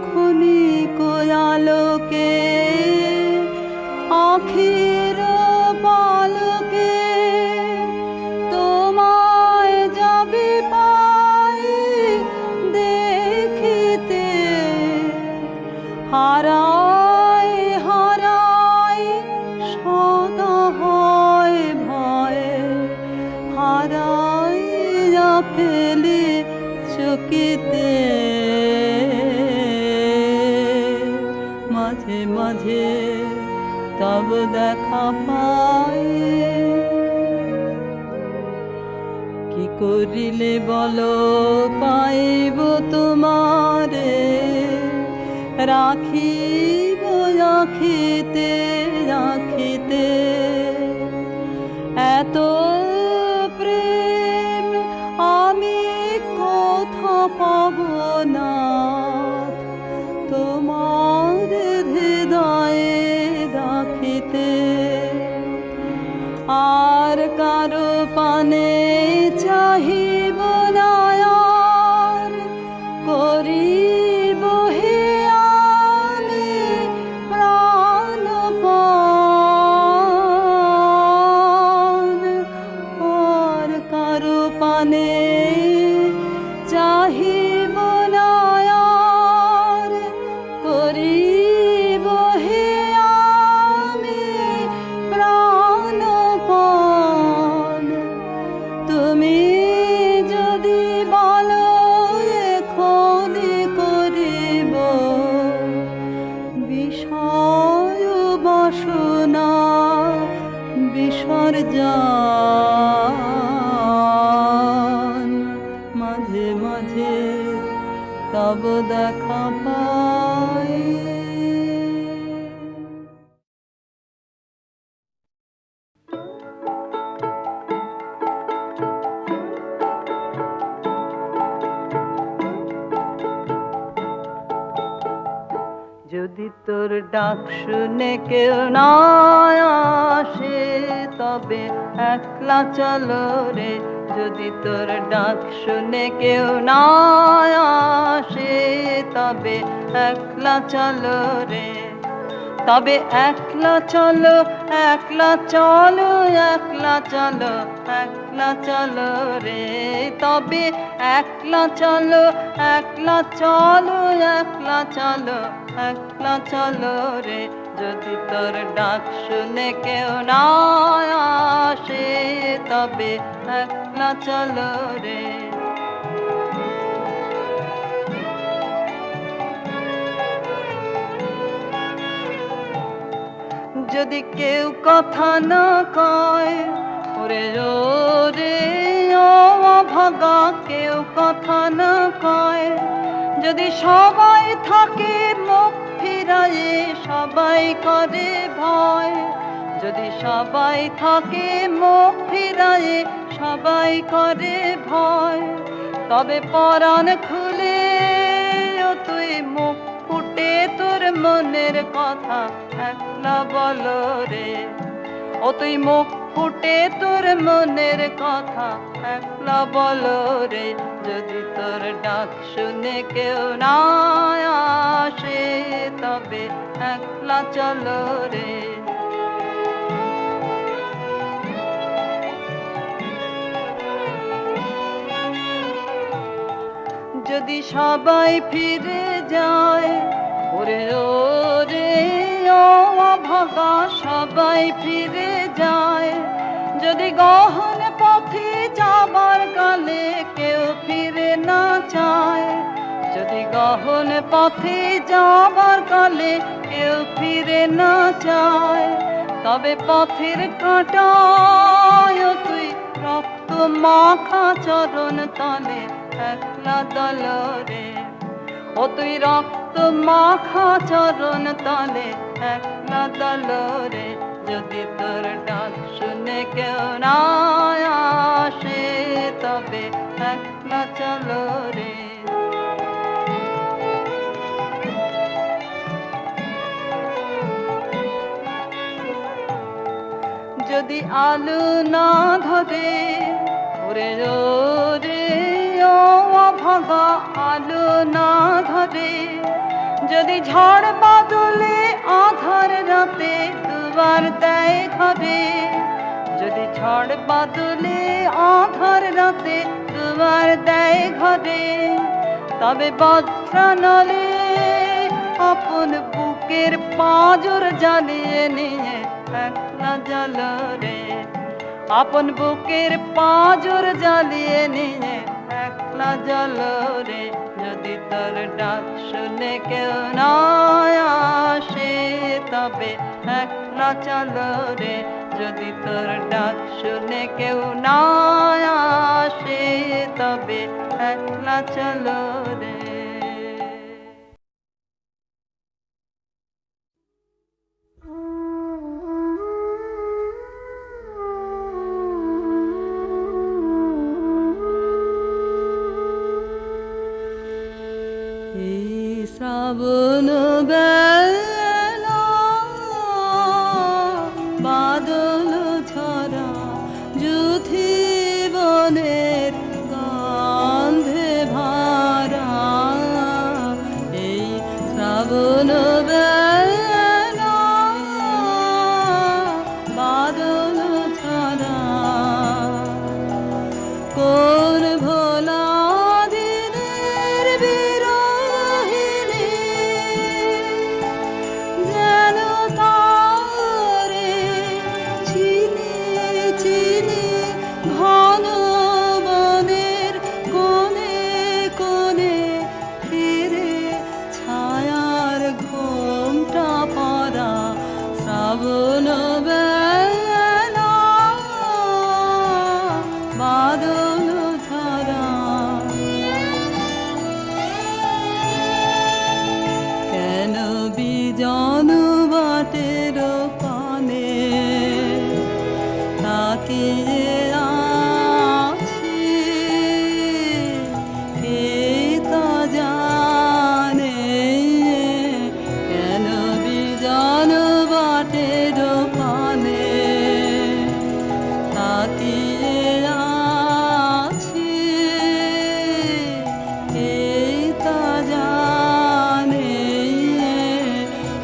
ক্ষণিক আলোকে আখির পালকে তোমায় যাবে পাই দেখিতে হারায় হারায় সদা হয় ভয়ে হারাইয়া ফেলি চকিতে মাঝে মাঝে তব দেখা পাই কি করিলে বলো পাইব তোমারে রাখিব রাখিতে রাখিতে এত প্রেম আমি কোথা পাব না তোমার হৃদয়ে রাখিতে আর কারো পানে চাহিব না আর করিব হে আমি প্রাণপণ আর কারো পানে চাহিব না আর করিব হে আমি প্রাণপণ তুমি যদি বলো এখনই করিব বিষয় বাসনা বিসর্জন মাঝে মাঝে তব দেখা পাই যদি তোর ডাক শুনে কেউ না আসে তবে একলা চলো রে যদি তোর ডাক শুনে কেউ না আসে তবে একলা চলো রে তবে একলা চলো একলা চলো একলা চলো একলা চলো রে তবে একলা চলো একলা চলো একলা চলো একলা চলো রে যদি তোর ডাক শুনে কেউ না আসে তবে একলা চলো রে যদি কেউ কথা না কয় ওরে রে ও ভাগা কেউ কথা না কয় যদি সবাই থাকে মুখ ফিরায়ে সবাই করে ভয় যদি সবাই থাকে মুখ ফিরায়ে সবাই করে ভয় তবে পরাণ খুলে ও তুই মুখ ফুটে তোর মনের কথা একলা বলো রে ও তুই মুখ ফুটে তোর মনের কথা একলা বলো রে যদি তোর ডাক শুনে কেউ না আসে তবে একলা চলো রে যদি সবাই ফিরে যায় ওরে রে ও ভাগা সবাই ফিরে যায় যদি গহন পথে যাবার কালে কেউ ফিরে না চায় যদি গহন পথে যাবার কালে কেউ ফিরে না চায় তবে পথের কাঁটায় তুই রক্ত মাখা চরণ তলে একলা দলো রে ও তুই রক্ত মাখা চরণ তলে একলা দলো রে যদি তোর ডাক শুনে কেউ না আসে তবে একলা চলো রে যদি আলো না ধরে, ওরে রে ও ভাগা আলো না ধরে, যদি ঝড় বাদলে আধার রাতে দুবার দেয় ঘরে, যদি ঝড় বাদলে আধার রাতে দুবার দেয় ঘরে, তবে বজ্রানলে আপন বুকের পাঁজর জ্বালিয়ে নিয়ে একলা জ্বালো রে, আপন বুকের পাঁজর জ্বালিয়ে নিয়ে একলা জ্বালো রে। যদি তোর ডাক শুনে কেউ না আসে, তবে একলা চলো রে, যদি তোর ডাক শুনে কেউ না আসে, তবে একলা চলো রে। শ্রাবণ বেলা বাদল ঝরা যুথি বনের গন্ধে ভরা, এই শ্রাবণ বেলা বাদল ঝরা, কোন ভোলা দিনের বিরহিণী যেন তারে চিনি চিনি ঘন বনের কোণে কোণে ফিরে ছায়ার ঘোমটা পরা, শ্রাবণ বেলা বাদল ঝরা। কেন বিজন বাটের পানে তাকিয়ে আছি, কে তা জানে, কেন বিজন বাটের পানে তাকিয়ে আছি, কে তা জানে,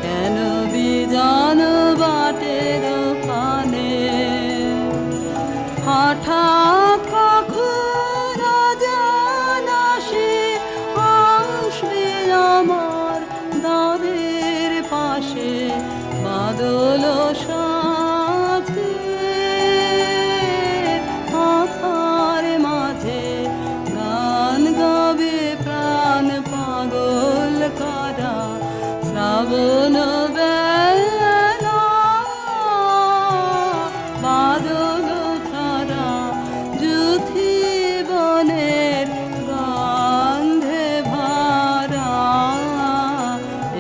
কেন বিজন বাটের পানে হঠাৎ কখন জানাসে আসবে আমার দ্বারের পাশে, বাদল সাথে আধার মাঝে গান গাবে প্রাণ পাগল করা, শ্রাবণ বেলা বাদল ঝরা যুথি বনের গন্ধে ভরা,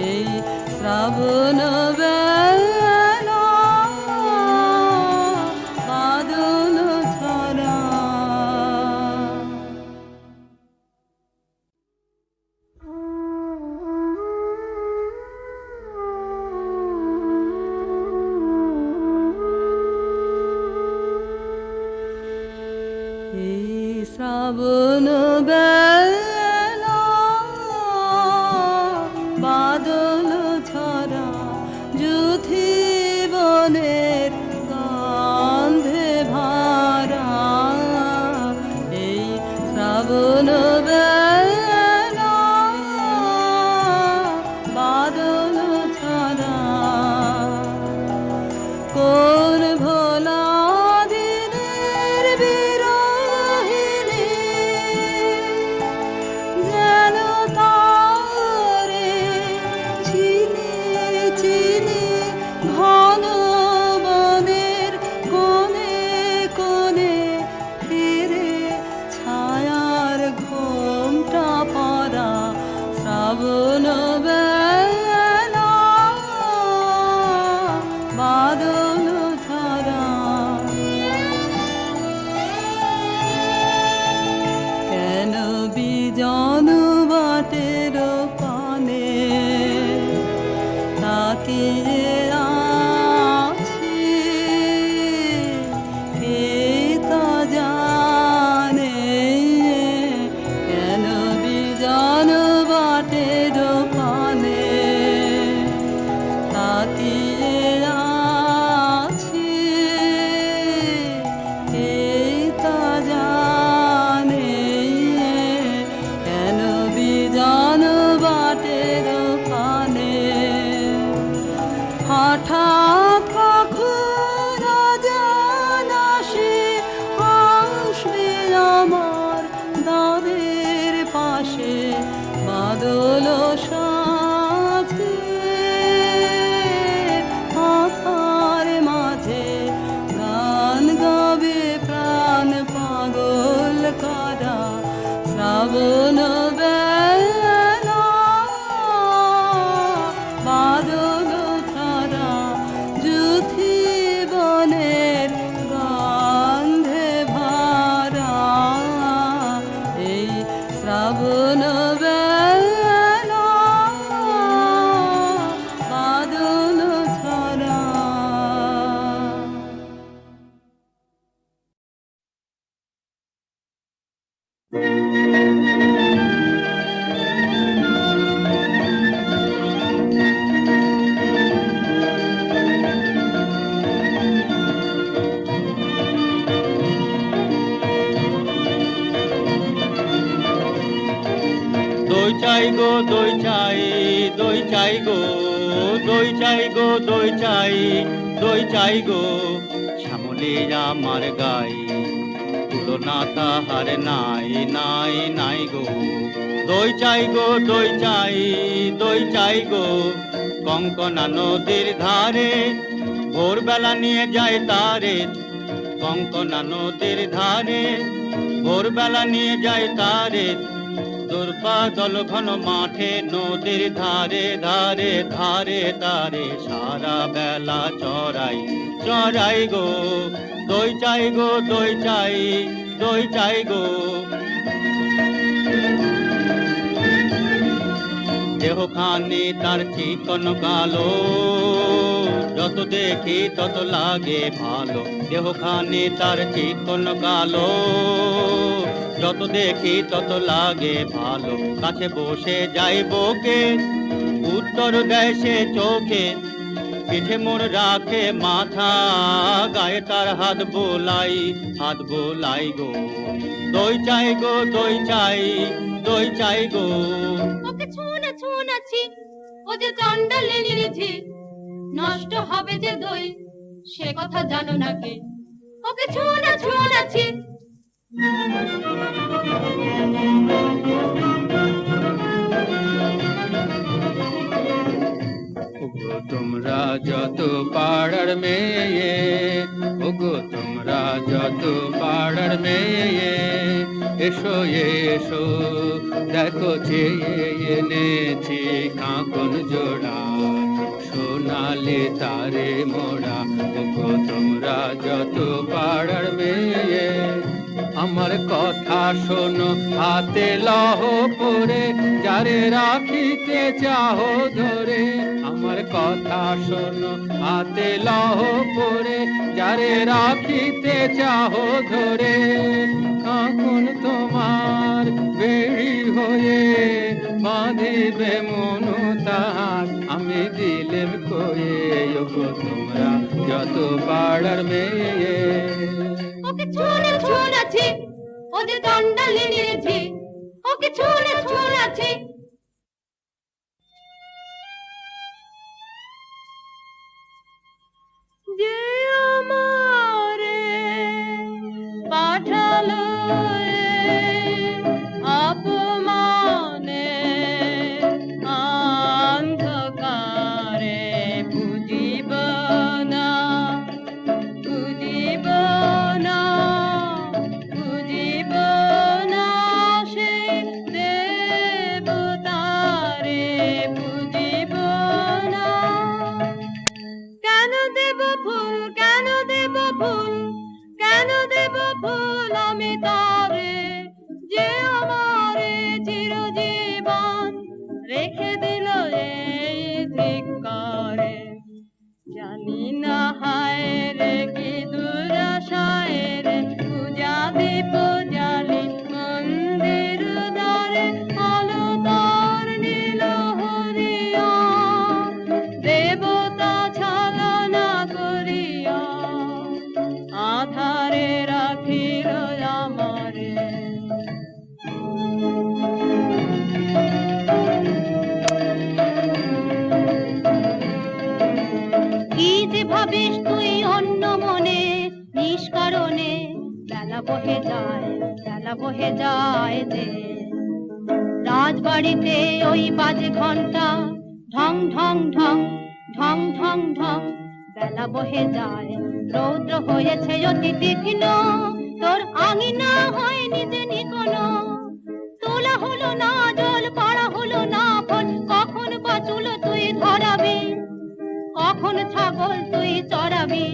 এই শ্রাবণ বেলা বাদল ঝরা। এই শ্রাবণ বেলা বাদল ঝরা যুথি বনের গন্ধে ভরা, এই শ্রাবণ বেলা বাদল ঝরা, কোন ভোলা দিনের বিরহিণী যেন তারে চিনি চিনি ঘন বনের কোণে কোণে ফিরে ছায়ার ঘোমটা পরা, শ্রাবণ বেলা বাদল ঝরা। কেন বিজন বাটের পানে তাকিয়ে আছি, গো দই চাই, দই চাই গো, দই চাই গো, দই চাই, দই চাই গো, শ্যামলে আমার গাই, তুলনা তাহার নাই নাই নাই গো। দই চাই গো, দই চাই, দই চাই গো, কঙ্কনা নদীর ধারে ভোরবেলা নিয়ে যায় তারে, কঙ্কনা নদীর ধারে ভোরবেলা নিয়ে যায় তারে, দুর্বাদল ঘন মাঠে নদীর ধারে ধারে ধারে তারে সারা বেলা চড়াই চড়াই গো। দই চাই গো, দই চাই, দই চাই গো। দেহখানি তার চিকন কালো, যত দেখি তত লাগে ভালো, দেহখানি তার চিকন কালো, যত দেখি তত লাগে ভালো। কাছে বসে যাইবকে উত্তর দেয় সে চোখে, পিঠে মোর রাখে মাথা, গায়ে তার হাত বোলাই, হাত বোলাই গো। দই চাই গো, দই চাই, দই চাই গো। ওকে ছুঁনা ছুঁনাছি, ও যে চণ্ডালিনীর ঝি, নষ্ট হবে যে দই, সে কথা জানো না কে? ওকে ছুঁনা ছুঁনাছি। ওগো তোমরা যত পাড়ার মেয়ে, ওগো তোমরা যত পাড়ার মেয়ে, এসো এসো দেখো চেয়ে এনেছি কাঁকন জোড়া, সোনালি তারে মোড়া। ওগো তোমরা যত পাড়ার মেয়ে, আমার কথা শোনো হাতে লহ পরে, যারে রাখিতে চাহো ধরে। আমার কথা শোনো হাতে লহ পরে, যারে রাখিতে চাহো ধরে। কাঁকন তোমার বেড়ি হয়ে বাঁধিবে মনু তাহার, আমি দিলেম কয়ে। ওগো তোমরা যত পাড়ার মেয়ে, ওকে ছুঁনা ছুঁনাছি, ও যে চণ্ডালিনীর ঝি, ওকে ছুঁনা ছুঁনাছি। যে আমারে পাঠালো অপমানে অন্ধকারে, বুঝিব না, বুঝিব না, বুঝিব না সে দেবতারে, বুঝিব না। কেন দেব ফুল, কেন দেব ফুল, কেন দেব ফুল আমি তারে, যে আমারে চিরজীবন রেখে দিল এই ধিক্কারে। জানি না হায় রে কি দুরাশায় রে, পূজা দীপ জ্বালি মন্দির দ্বারে, আলো তার নীল হরিয়া, দেবতা ছলনা করিয়া আধারে রাখিল আমারে। কি যে ভাবিস তুই অন্য মনে, নিষ্কারণে বেলা বহে যায়, বেলা বহে যায় যে। রাজবাড়িতে ওই বাজে ঘন্টা, ঢং ঢং ঢং, ঢং ঢং ঢং, বেলা বহে যায়। রৌদ্র হয়েছে অতি তীক্ষ্ণ, তোর আঙিনা হয়নি যে নিকোনো। তোলা হলো না জল, পাড়া হলো না ফল, কখন বাঁচুল তুই ধরাবি, কখন ছাগল তুই চড়াবি।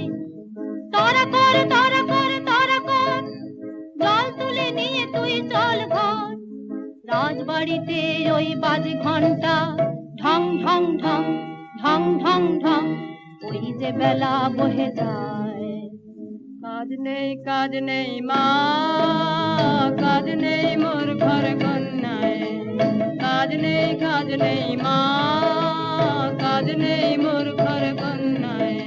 তারা কর, তারা কর, তারা কর, জল তুলে নিয়ে তুই চল ঘর। রাজবাড়িতে ওই বাজে ঘন্টা, ঢং ঢং ঢং, ঢং ঢং ঢং, ওই যে বেলা বহে যায়। কাজ নেই, কাজ নেই মা, কাজ নেই মোর ঘর কন্যায়, কাজ নেই, কাজ নেই মা, কাজ নেই মোর ঘর কন্যায়।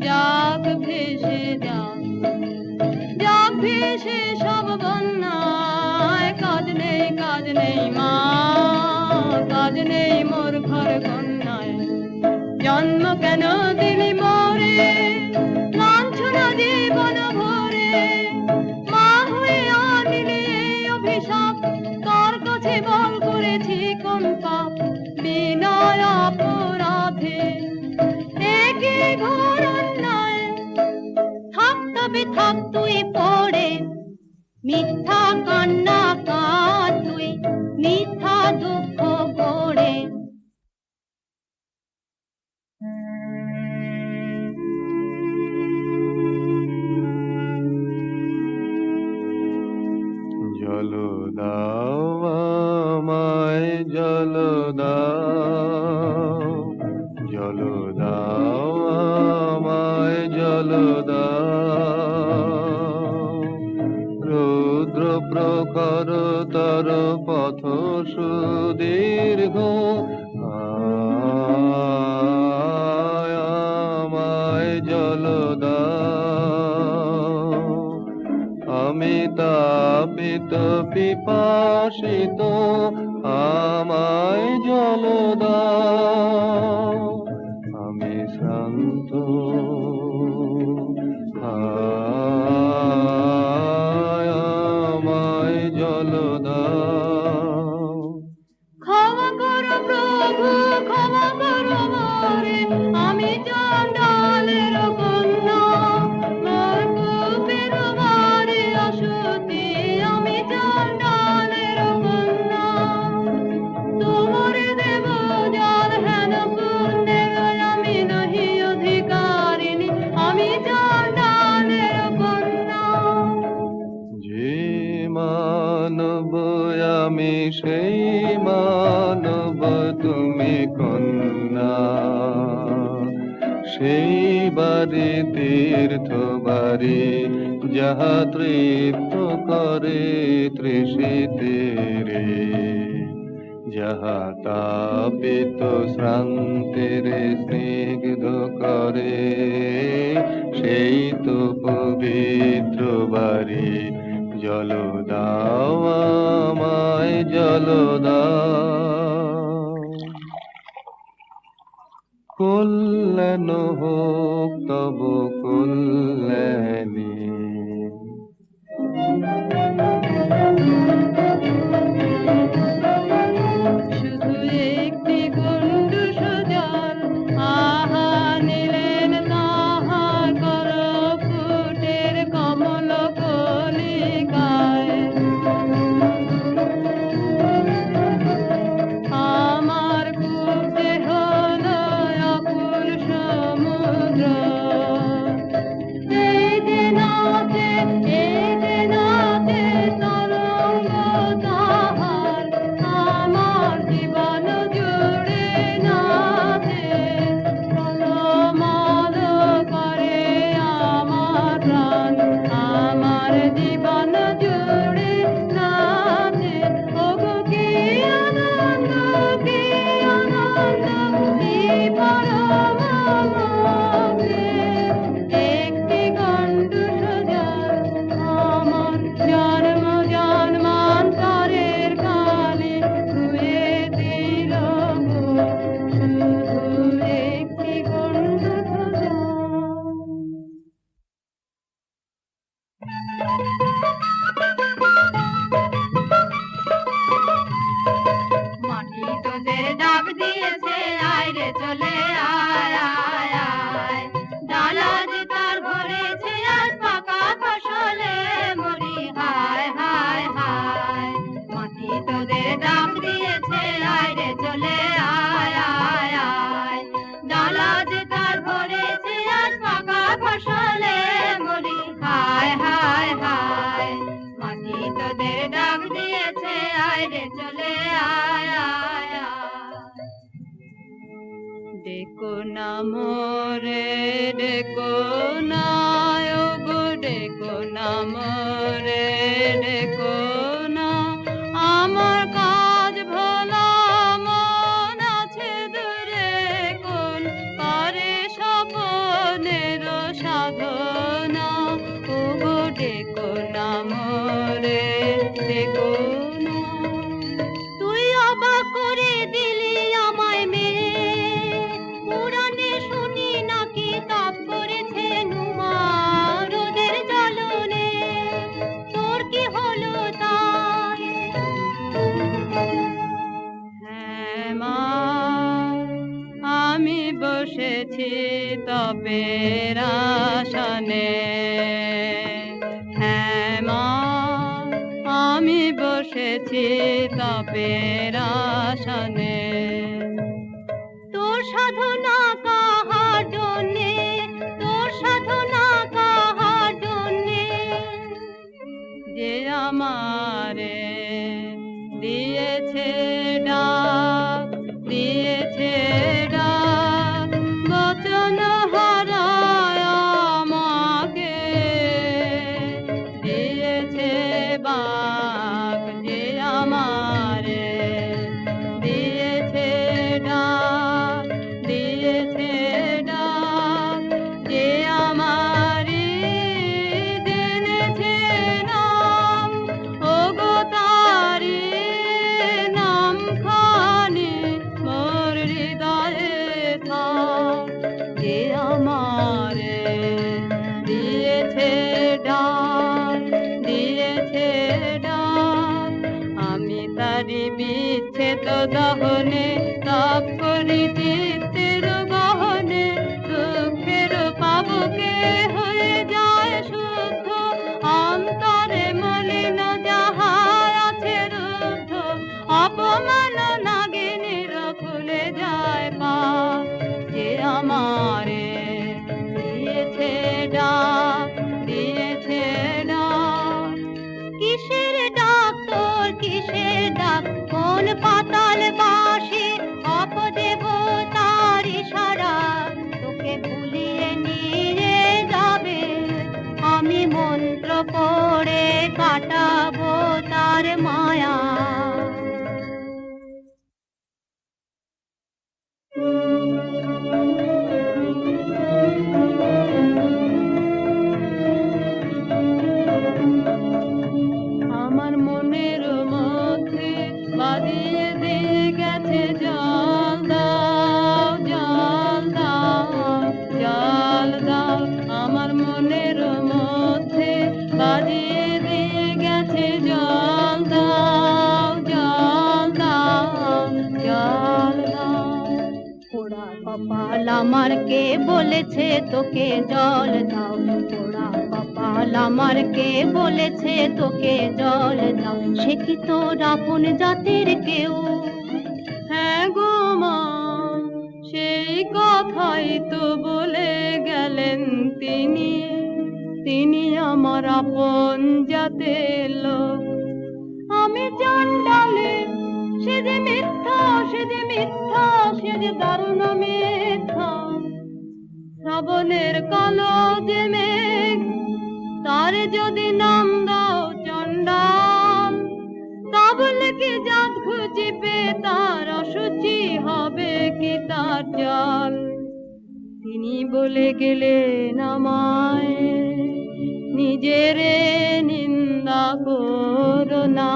যাক ভেসে যাক, যাক ভেসে সব বন্যায়, কাজ নেই, কাজ নেই মা, কাজ নেই মোর ঘর কন্যায়, জন্ম কেন দিলি মোরে লাঞ্ছনা জীবন ভরে, মা হয়ে আনিলি এই অভিশাপ, তোর কাছে বল করেছি কোন পাপ, বিনয় অপরাধে একই ঘোর অন্যায়। থাক তবে থাক তুই পড়ে, মিথ্যা কান্না কাঁদ তুই, মিথ্যা দুঃখ গড়ে। জল দাও আমায় জল দাও, জল দাও আমায় জল দাও, রুদ্র প্রখর তর পথ সুদীর্ঘ, আমায় জল দাও। আমি তাপিত পিপাসিত, আমায় জল দাও। আমি শ্রান্ত, আমায় জল দাও। ক্ষমা করো প্রভু, ক্ষমা করো মোরে, আমি চণ্ডালের কন্যা, মোর কূপের বারে অসতী, আমি চণ্ডালের কন্যা। তোমার দেব জল হেন পুণ্যের, আমি নহি অধিকারিণী, আমি চণ্ডালের কন্যা। যে মানব আমি সেই মানব তুমি কন্যা, সেই বাড়ি তীর্থ বাড়ি যাহা তৃপ্ত করে তৃষিতের, যাহা তাপিত শ্রান্তের স্নিগ্ধ করে, সেই তো পবিত্র বাড়ি। জল দাও আমায় জল দাও। কল্যাণ হোক তব কল্যাণী, শুধু একটি গণ্ডূষ জল, আহা নিলেন তাহার করপুটের কমল কলিকায়। আমার কূপে হলো অকুল সমুদ্র, এই যে নাচে তরঙ্গ তাহার, আমার জীবন জুড়ে নাচে, প্রলমল করে আমার প্রাণ, আমার জীবন জুড়ে নাচে। ওগো কি আনন্দ, কি আনন্দ, কি পরম আনন্দে, একটি গণ্ডূষ জল, আমার জন্ম জন্মান্তরের কালে ধুয়ে দিল গো, শুধু একটি গণ্ডূষ জল। মাটি তোদের ডাক দিয়েছে, আয় রে চলে আয় আয় আয়, ডালা যে তার ভরেছে আজ পাকা ফসলে মরি, হায় হায় হায়। মাটি তোদের ডাক দিয়েছে, আয় রে চলে আয় আয় আয়, ডালা যে তার ভরেছে আজ পাকা ফসলে মরি, হায় হায় হায়। মাটি তোদের ডাক দিয়েছে, আয় রে চলে আয় আয় আয়। ডেকো না মোরে, ডেকো না ওগো, ডেকো না মোরে, ডেকো না। আমার কাজ ভোলা মন আছে দূরে কোন, করে স্বপনের সাধনা, ওগো ডেকো না মোরে, ডেকো না। তুই অবাক করে বসেছি তপের আসনে, হ্যাঁ মা আমি বসেছি তপের আসনে। তোর সাধনা কাহার জন্যে, তোর সাধনা কাহার জন্যে, যে আমারে দিয়েছে ডাক, দিয়েছে ডাক, বচন হারায় আমাকে দিয়েছে বাক, যে আমারে দিয়েছে ডাক, দিয়েছে ডাক, যে আমারে জেনেছে নাম, ওগো তারি নাম খানি মোর হৃদয়ে থাক, যে আমারে দিয়েছে ডাক, দিয়েছে ডাক। আমি তারি বিচ্ছেদ দহনে তাপ করি চিত্তের গহনে, দুঃখের পাবকে হয়ে যায় শুদ্ধ, অন্তরে মলিন যাহা আছে রুদ্ধ, অপমান নাগিনীর খুলে যায় পাপ, যে আমারে দিয়েছে ডাক, দিয়েছে ডাক। কিসের ডাক তোর, কিসের ডাক, কোন পাতাল বাসি অপদেবতার ইশারা তোকে ভুলিয়ে নিয়ে যাবে, আমি মন্ত্র পড়ে কাটাবো তার মায়া। আমার মনের মধ্যে বাদিয়ে দিয়ে গেছে জল দাও, জল দাও, জল দাও। আমার মনের মধ্যে বাদিয়ে দিয়ে গেছে জল দাও, জল দাও, জল দাও। পোড়া কপাল আমার কে বলেছে তোকে জল দাও, পোড়া কপাল আমার কে বলেছে তোকে জল দাও, সে কি তোর আপন জাতির কেউ? হ্যাঁ গো মা সেই কথাই তো বলে গেলেন তিনি, তিনি আমার আপন জাতের লোক। আমি চণ্ডালে সে যে মিথ্যা, সে যে মিথ্যা, সে যে দারুণ মিথ্যা। শ্রাবণের কালো যে মেঘ তার যদি নাম দাও চণ্ডাল, তা বলে কি জাত খুঁজিবে তার অসুচি হবে কি তার জল? তিনি বলে গেলেন আমায় নিজের নিন্দা করো না,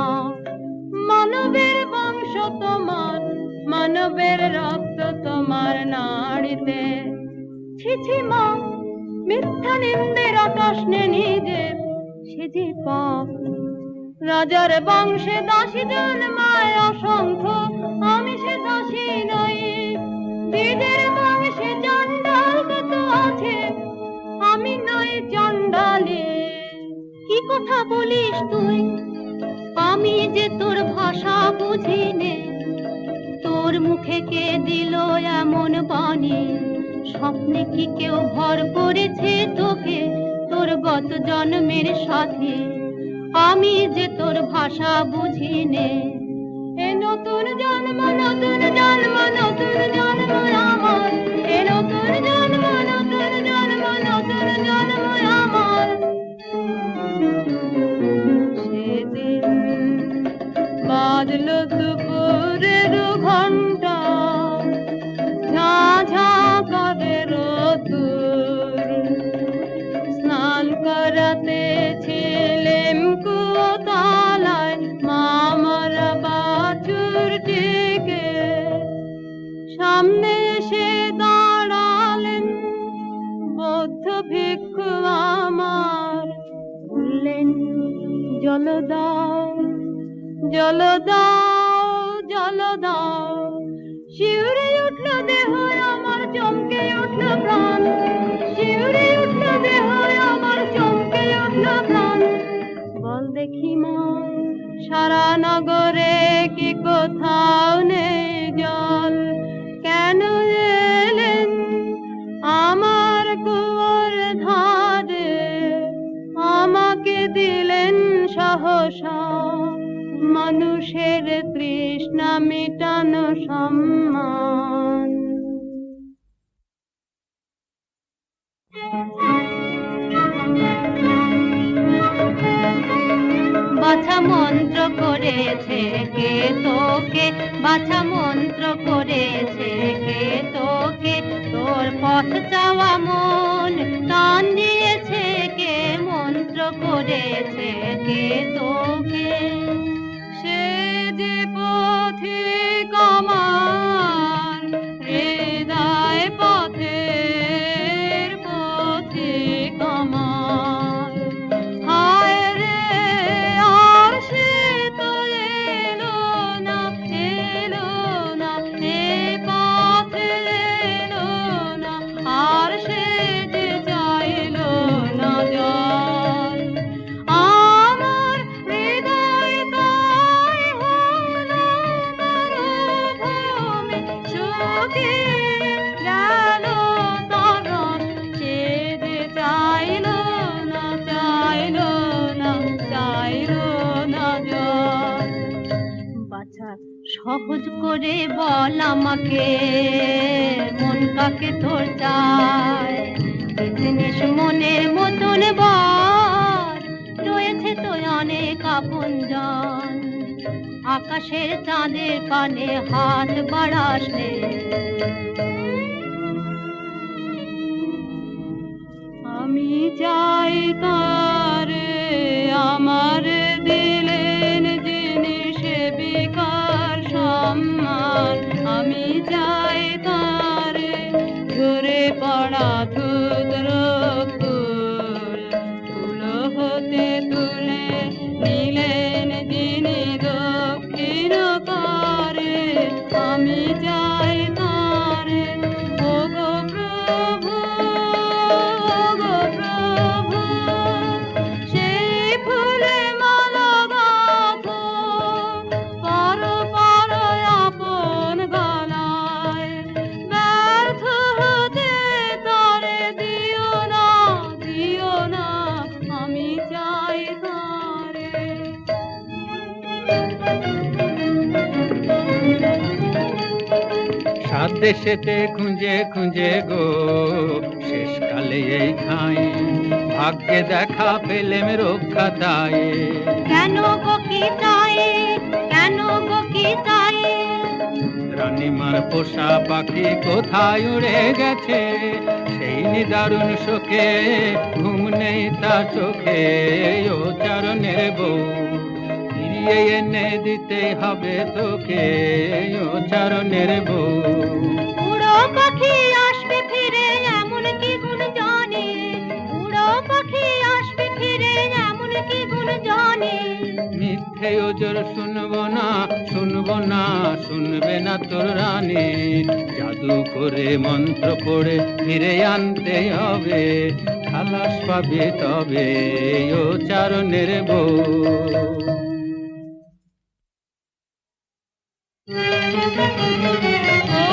মানবের বংশ তোমার, মানবের রক্ত তোমার নাড়িতে। ছিছি মা মিথ্যা নিন্দের আকাশ নে নিজের, সে যে পাপ। রাজার বংশে দাসী জন্মায় অসংখ্য, আমি সে দাসী নই। বীজের বংশে চণ্ডাল কত আছে, আমি নই চণ্ডালী। কি কথা বলিস তুই, আমি যে তোর ভাষা বুঝি নে। তোর মুখে কে দিল এমন বাণী, স্বপ্নে কি কেউ ভর করেছে তোকে তোর গত জন্মের সাথে? আমি যে তোর ভাষা বুঝি নে। এ নতুন জন্ম, নতুন জন্ম, নতুন জন্ম আমার, এ নতুন জন্ম, নতুন জন্ম, নতুন জন্ম আমার। সেদিন বাজলো দুপুরের ঘন্টা, ঝাঁ ঝাঁ করে রোদ্দুর। স্নান করাতে ছিলেম কুতালায় মামারা বাছুরটিকে, সামনে এসে দাঁড়ালেন বৌদ্ধ ভিক্ষু আমার। বললেন জল দাও, জল দাও, জল দাও। শিউরে উঠল দেহ আমার চমকে উঠল প্রাণ, শিউরে উঠল দেহ আমার, চমকে উঠল প্রাণ। বল দেখি মন, সারা নগরে কি কোথাও নেই জল? কেন এলেন আমার কুয়োর ধারে, আমাকে দিলেন সহসা মানুষের তৃষ্ণা মিটানো সম্মান। বাছা মন্ত্র করেছে কে তোকে, বাছা মন্ত্র করেছে কে তোকে, তোর পথ চাওয়া মন টান দিয়েছে কে, মন্ত্র করেছে কে তোকে। সে যে পথিক আমার, হৃদয় পথের পথিক আমার, হায় রে আর সে তো এলো না, এলো না এ পথে এলো না, আর সে যে চাইলো না জল। আমার হৃদয় তাই হলো মরুভূমি, শুকিয়ে গেল তরণ, সে যে চাইলো না, চাইলো না, চাইলো না জল। বাছা সহজ করে বল আমাকে, মন কাকে তোর চায়? জিনিস মনের মতন বল, রয়েছে তো অনেক আপনজন, আকাশের চাঁদের পানে হাত বাড়াস রে। আমি চাই তারে আমার দিলেন জিনিস বিকার সম্মান, আমি চাই তারে ঝরে পড়া ধুদ্র ফুল, তুলো হতে তুলে নিলেন যিনি দক্ষিণ করে, আমি চাই তারে ওগো প্রভু, ওগো প্রভু, সেই ফুলে মালা গাঁথো পর পর আপন গলায়, ব্যর্থ হতে তারে দিও না, দিও না, আমি চাই তারে। সাত দেশেতে খুঁজে খুঁজে গো শেষকালে এই ঠাঁই, ভাগ্যে দেখা পেলেম রক্ষা তাই। কেন গো কি চাই, কেন গো কি চাই? রানীমার পোষা পাখি কোথায় উড়ে গেছে, সেই নিদারুণ শোকে ঘুম নেই তার চোখে। ও চরণের বউ, ফিরিয়ে এনে দিতে হবে তোকে, ও চরণের বউ। উড়ো পাখি আসবে ফিরে এমন কি গুণ জানি, উড়ো পাখি আসবে ফিরে এমন কি গুণ জানি। মিথ্যে ওজোর শুনবো না, শুনবো না, শুনবে না তোর রানী, জাদু করে মন্ত্র পড়ে ফিরে আনতে হবে, খালাস পাবে তবে ও চারণের বউ।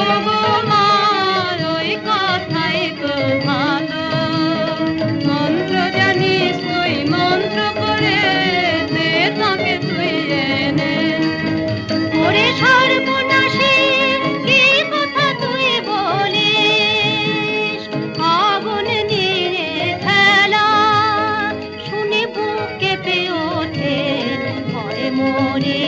ওগো মা, ওই কথাই তো ভালো, মন্ত্র জানিস তুই, মন্ত্র করে দে তাকে তুই এনে। ওরে সর্বনাশী, কি কথা তুই বলিস, আগুন নিয়ে খেলা শুনে বুক কেঁপে ওঠে, ভয়ে মরে।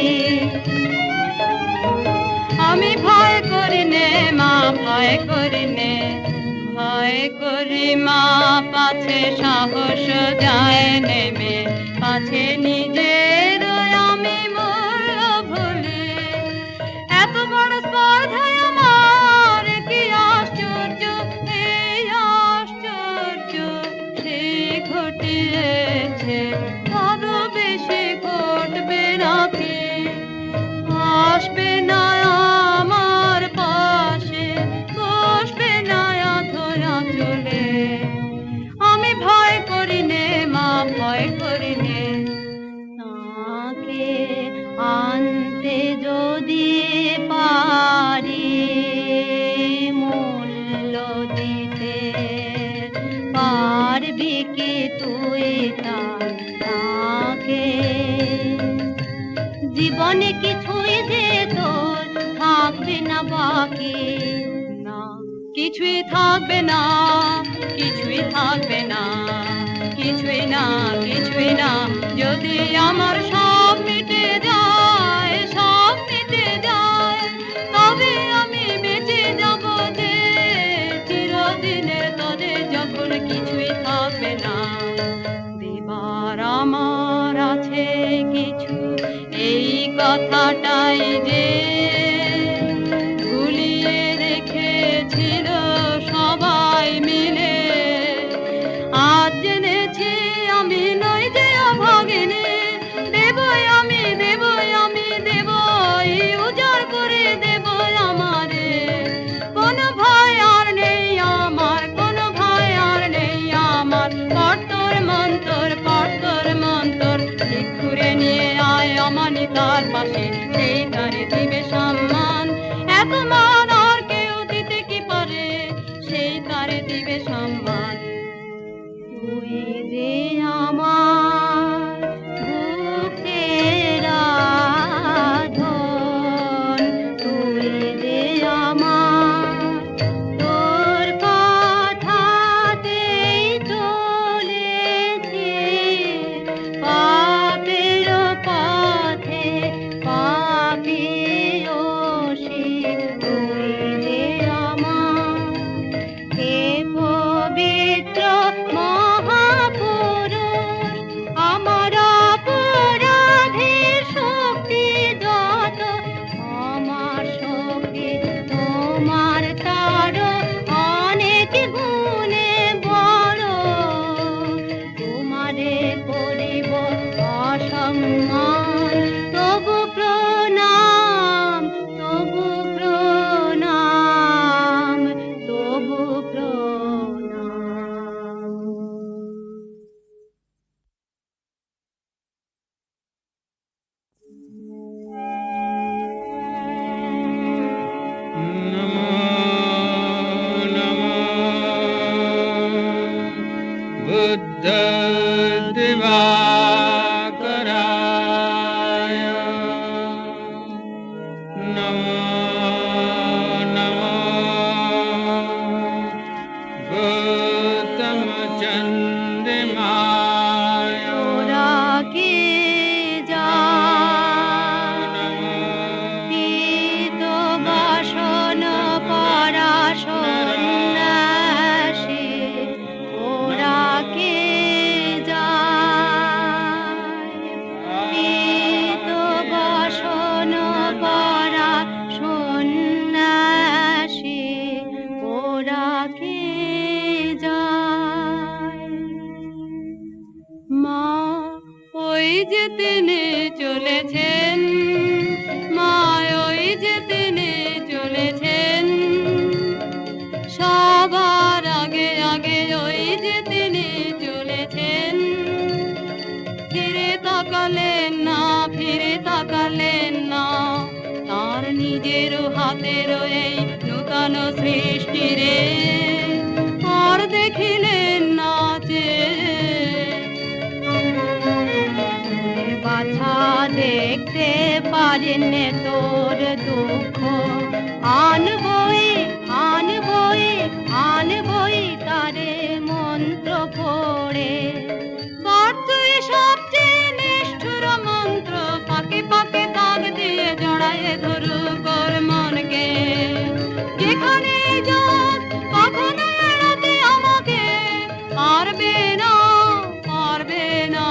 আমি ভয় করি নে মা, ভয় করি নে, ভয় করি মা, পাছে সাহস যায় নেমে, পাছে নিজের আমি মরল ভুলে। এত বড় স্পর্ধায় আমার কি আশ্চর্য, এই আশ্চর্য সে ঘটিয়েছে, আরো বেশি ঘটবে নাকি? আসবে না আমার পাশে, বসবে না প্রাণ থাকে। জীবনে কিছুই যে তোর থাকবে না বাকি, না কিছুই থাকবে না, কিছুই থাকবে না, কিছুই না, কিছুই না। যদি আমার সব মিটে যায়, সব মিটে যায়, তবে আমি বেঁচে যাব যে চিরদিনের তরে, যখন কিছুই থাকবে না। দেবার আমার আছে কিছু, এই কথাটাই যে গুলিয়ে রেখেছিল সবাই মিলে। আজ জেনেছি আমি নই যে অভাগিনী, দেবই আমি, দেবই আমি, দেবই উজাড় করে দেবই আমারে। কোন ভয় আর নেই আমার, কোন ভয় আর নেই আমার। কর্তর মন্তর, কর্তর মন্তর, ঠিক করে নিয়ে আয় অমানিতার পাশে, সেই তারে দিবে সম্মান। এত মান আর কেউ দিতে কি পারে, সেই তারে দিবে সম্মান। তুই যে আমার বুকের আধন, তুই যে আমার, তোর কথাতেই চলেছি পাপের পথে, পাপিয়সী। তুই যে আমার হে পবিত্র মহাপুরুষ, আমার অপরাধের শক্তি যত, আমার শক্তি তোমার তারও অনেক গুণে বড়। তোমারে করিব অসম্মান, তবু প্রণাম, তবু প্রণাম, তবু প্রণাম। নমো নমো বুদ্ধ দিবাকরায়, নমো নমো গৌতম চন্দ্রিমায়, ওরা কে যায় পীত বাসন পরা সন্ন্যাসী, ওরা কে যায় পীত বাসন পরা সন্ন্যাসী, ওরা কে যায়। মা ওই যে তিনি চলেছেন, মা ওই যে তিনি চলেছেন, সবার আগে আগে ওই যে তিনি চলেছেন। ফিরে তাকালেন না, ফিরে তাকালেন না, তার নিজের হাতের এই নূতন সৃষ্টি রে আর দেখিলেন না যে। বাছা দেখতে পারেন তোর দুঃখ, আনবই, আনবই, আনবই তারে মন্ত্র পড়ে। তুই সবচেয়ে নিষ্ঠুর মন্ত্র, পাকে পাকে তাক দিয়ে জড়ায় ধরু কর মনকে। যেখানে যাক কখনো এড়াতে আমাকে পারবে না, পারবে না।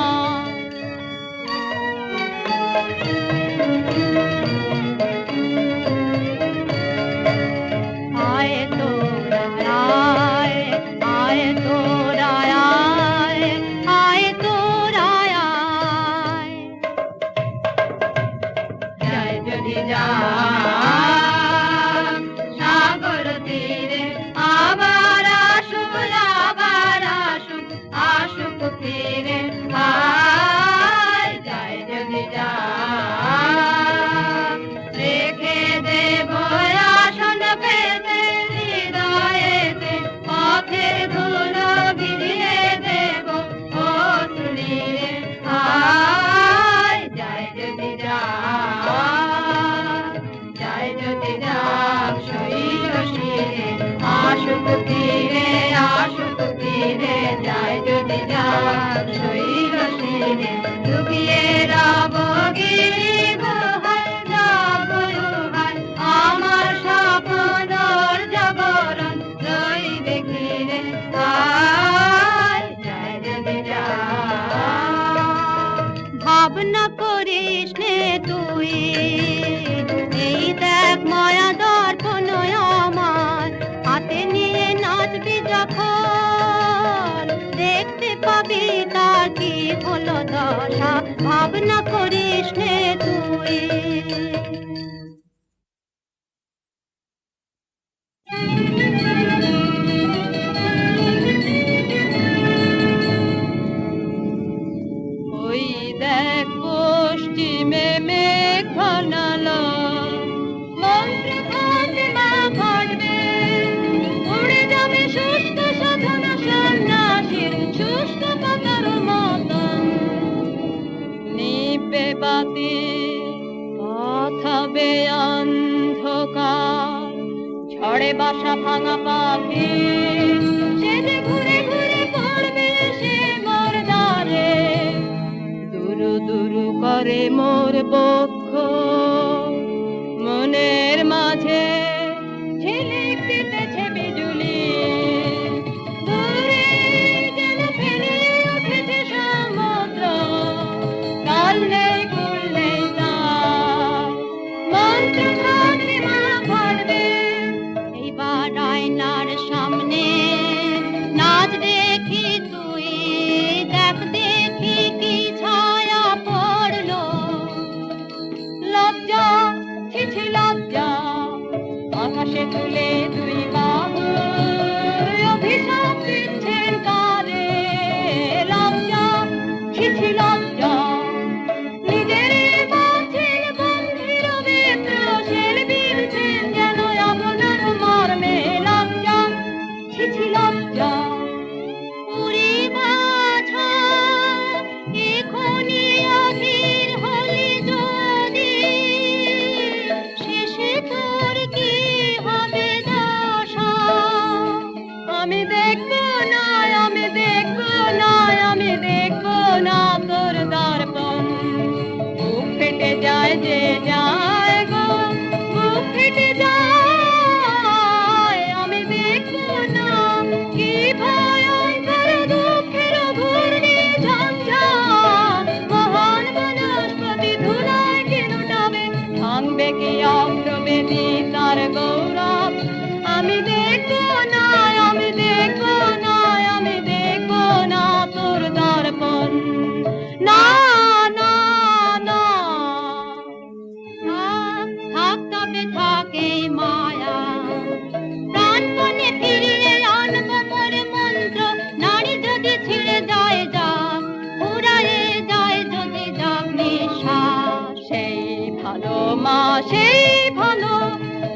ভাবনা করিস নে তুই। এই দেখ মায়া দর্পণ আমার, হাতে নিয়ে নাচবি যখন, দেখতে পাবি তার কি হলো দশা, ভাবনা করিস নে তুই। ওই দেখ পশ্চিমে মেঘ ঘনালো, মন্ত্র ফাতেমা ফাটবে, উড়ে যাবে শুষ্ক সাধনা সন্ন্যাসীর শুষ্ক পাতার মতন। নিবে বাতি পথ হবে অন্ধকার, ঝড়ে বাসা ভাঙা পাখি সে যে ঘুরে ঘুরে পড়বে সে মোর দ্বারে। দুরু দুরু করে মোর বক্ষ, মনের মাঝে ঝিলিক দিতেছে বিজুলি, দূরে যেন ফেলে উঠেছে সমুদ্র, কাল নেই কুল নেই তার, মন্ত্র ফাতেমা ফাটবে। এইবার আয়নার সামনে নাচ দেখি তুই, দেখ দেখি কি ছায়া পড়লো, লজ্জা ছিছি লজ্জা, আকাশে তুলে দুই বাহু অভিশাপ দিচ্ছেন কারে, লজ্জা ছিছি লজ্জা, নিজের বাঁচিল বন্ধির বিদ্রোহের বিলছেন যেন আপনার মর্মে, লজ্জা ছিছি লজ্জা। উড়ি বাছা এখনই অধীর হলি যদি, শেষে তোর কি হবে দশা, আমি দেখবো না, আমি দেখবো না, আমি দেখবো না তোর দর্পণ। বুক ফেটে যায় যে যায় গো, বুক ফেটে যায়, আমি দেখবো না কি ভয়ঙ্কর দুঃখের ঘূর্ণি ঝঞ্ঝা, মহান বনস্পতি ধুলায় কি লুটাবে, ভাঙবে কি অগ্রবেদী তার গৌরব, আমি দেখবো না, আমি দেখবো না, আমি দেখবো না তোর দর্পণ। না না না, থাক তবে থাকে মায়া, প্রাণপণে ফিরিয়ে আনবো মোর মন্ত্র, নারী যদি ছিঁড়ে যায় যাক, ফুরায়ে যায় যদি যাক নিঃশ্বাস, সেই ভালো মা সেই ভালো,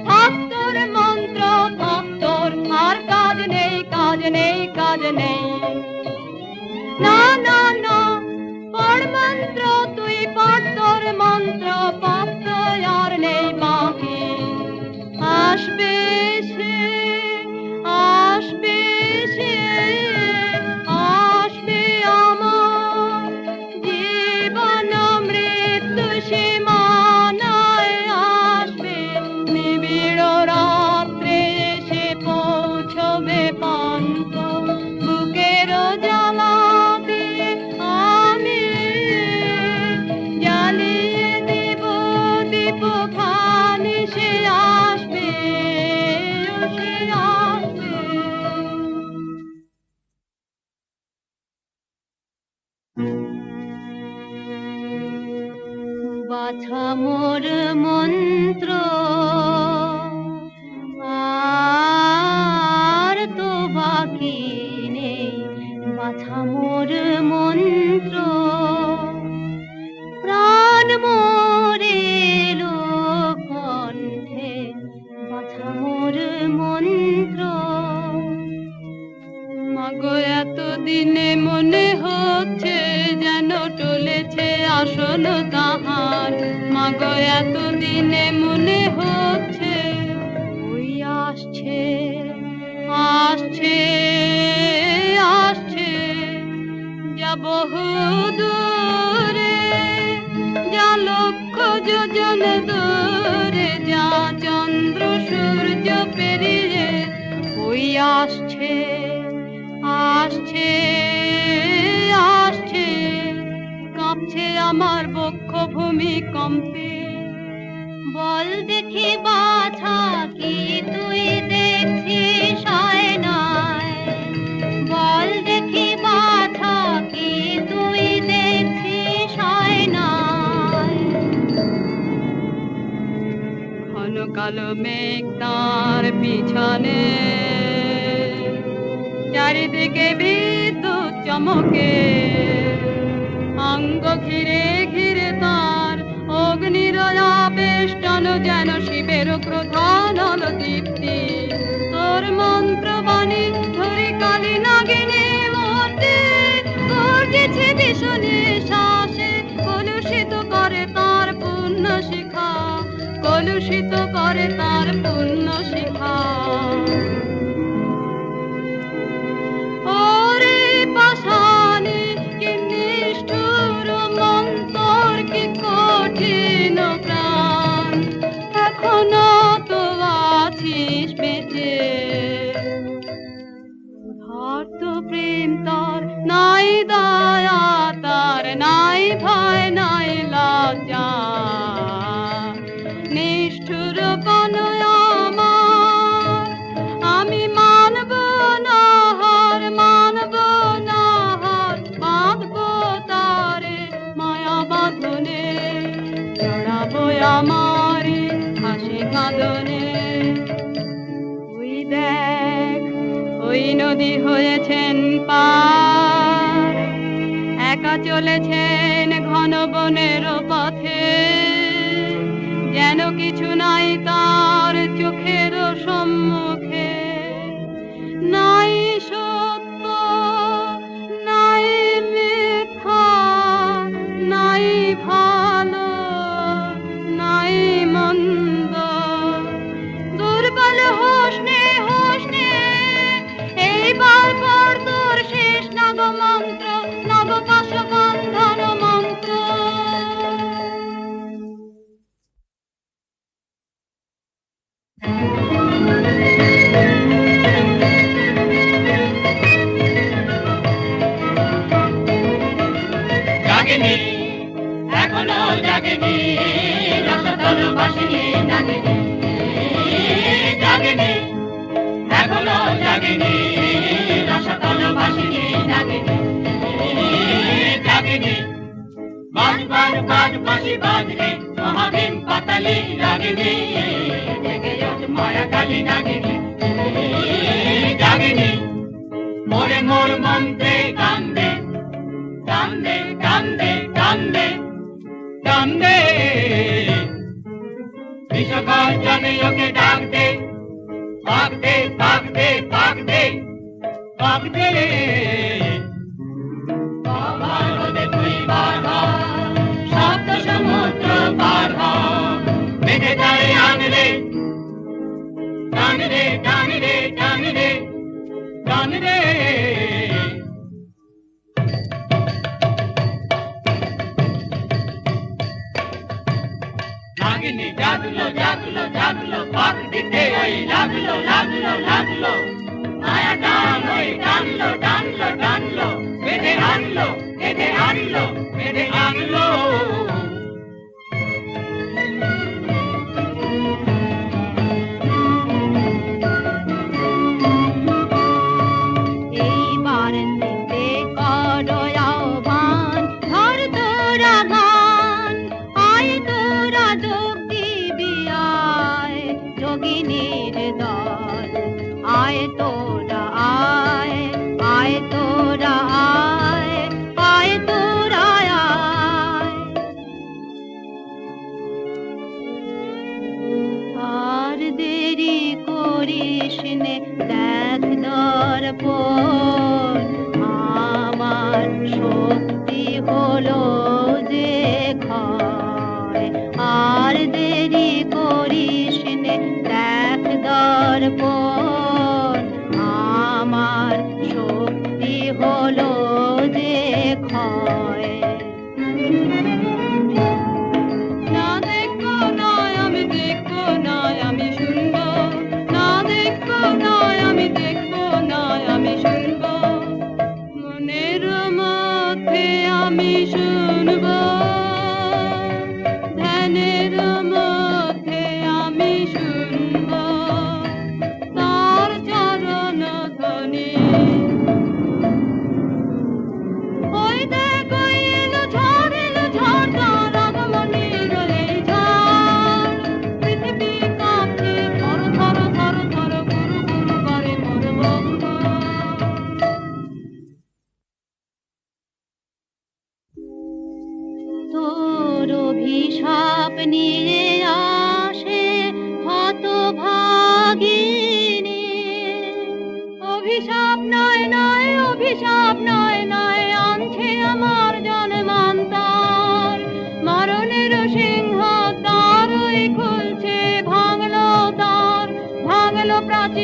থাক তোর মন্ত্র থাক তোর, আর কাজ নেই কাজ নেই কাজ নেই। না না না, পড় মন্ত্র তুই পড় তোর মন্ত্র, পাপ আর নেই বাকি, আসবে সে আসবে সে, আসবে আমার জীবন মৃত্যু সীমানায়, আসবে নিবিড় রাত্রে এসে পৌঁছবে পান্ত, বুকের জ্বালা দিয়ে আমি জ্বালিয়ে দেব দীপ খানি, সে আসবে সে আসবে। বাছা মোর মন্ত্র আর তো বাকি নেই, বাছা মোর মন্ত্র, প্রাণ মোরে কণ্ঠে, বাছা মোর মন্ত্র। মাগো এতদিনে মনে হচ্ছে যেন টলেছে আসল তাহার, মাগো এতদিনে মনে হচ্ছে ওই আসছে আসছে আসছে, যা বহু দূরে, যা লক্ষ যোজন দূরে, যা চন্দ্র সূর্য পেরিয়ে, ওই আসছে আসছে আসছে, কাঁপছে আমার বক্ষ ভূমি কম্পে। বল দেখি বাছা কি তুই দেখছিস আয়নায়, বল দেখি বাছা কি তুই দেখছিস আয়নায়। ঘন কালো মেঘ তার পিছনে, চারিদিকে বিদ্যুৎ চমকে, অঙ্গ ঘিরে ঘিরে তার অগ্নির আবেষ্টন, যেন শিবের প্রধান দীপ্তি। তোর মন্ত্রবাণী ধরে কালী নাগিনী মূর্তি গর্জেছে ভীষণে শ্বাসে, কলুষিত করে তার পুণ্য শিখা, কলুষিত করে তার পুণ্য শিখা। ওরে পাষাণী কি নিষ্ঠুর মন্তর, কি কঠিন প্রাণ, এখনো তো আছিস বেঁচে। উদার্ত প্রেম তার নাই দয়া, তার নাই ভয় নাই লজ্জা, নিষ্ঠুর কনয় আমার আমি মানব না হার, মানব না হার, বাঁধব তারে মায়া বাঁধনে, জড়াবো আমারে হাসি কাঁদনে। ওই দেখ ওই নদী হয়েছেন পার, একা চলেছেন ঘন বনের পথে, যেন কিছু নাই তার চোখের সম্মুখে। নাই সত্য নাই মিথ্যা, নাই ভালো নাই মন্দ, দুর্বল হোসনে হোসনে এইবার পর তোর শেষ নব মন্ত্র, নব পাশ বন্ধন মন্ত্র। জাগেনি এখনো জাগেনি রসতল বাসিনী নাগিনী, জাগেনি এখনো জাগেনি রসতল বাসিনী নাগিনী, জাগেনি বাজ বাজ বাজ বাঁশি বাজরে মহাভীম পাতালি রাগিনী, জেগে ওঠ মায়া কালী নাগিনী, জাগেনি মোরে মোর মন্ত্রে কান্দে কান্দে কান্দে কান্দে কান্দে, বিশ্বকর জানে ওকে ডাক দে, পাক দে পাক দে পাক দে পাক দে। বাবার হতে তুই বার হ, সপ্ত সমুদ্র পার হ, বেঁধে তারে আন রে, টান রে টান রে টান রে টান রে। নাগিনী জাগলো জাগলো জাগলো, পাক দিতে ওই লাগলো লাগলো লাগলো, মায়া টান ওই টানলো টানলো টানলো, বেঁধে আনলো বেঁধে আনলো বেঁধে আনলো। এইবার নিতে করো আহ্বান, ধর তোরা গান, আয় তোরা যোগ দিবি আয়, যোগিনীর দল আয় তোরা আয়, আয় তোরা আয়, আয় তোরা আয়। আর দেরি করিস নে, দেখ দর্পণ আমার শক্তি হলো যে ক্ষয়। আর দেরি করিস নে, দেখ দর্পণ আমার শক্তি হলো যে ক্ষয়। না দেখবো নয় আমি দেখবো নয় আমি শুনবো, না দেখবো নয় আমি দেখবো নয় আমি শুনবো, মনের মধ্যে আমি শুনবো।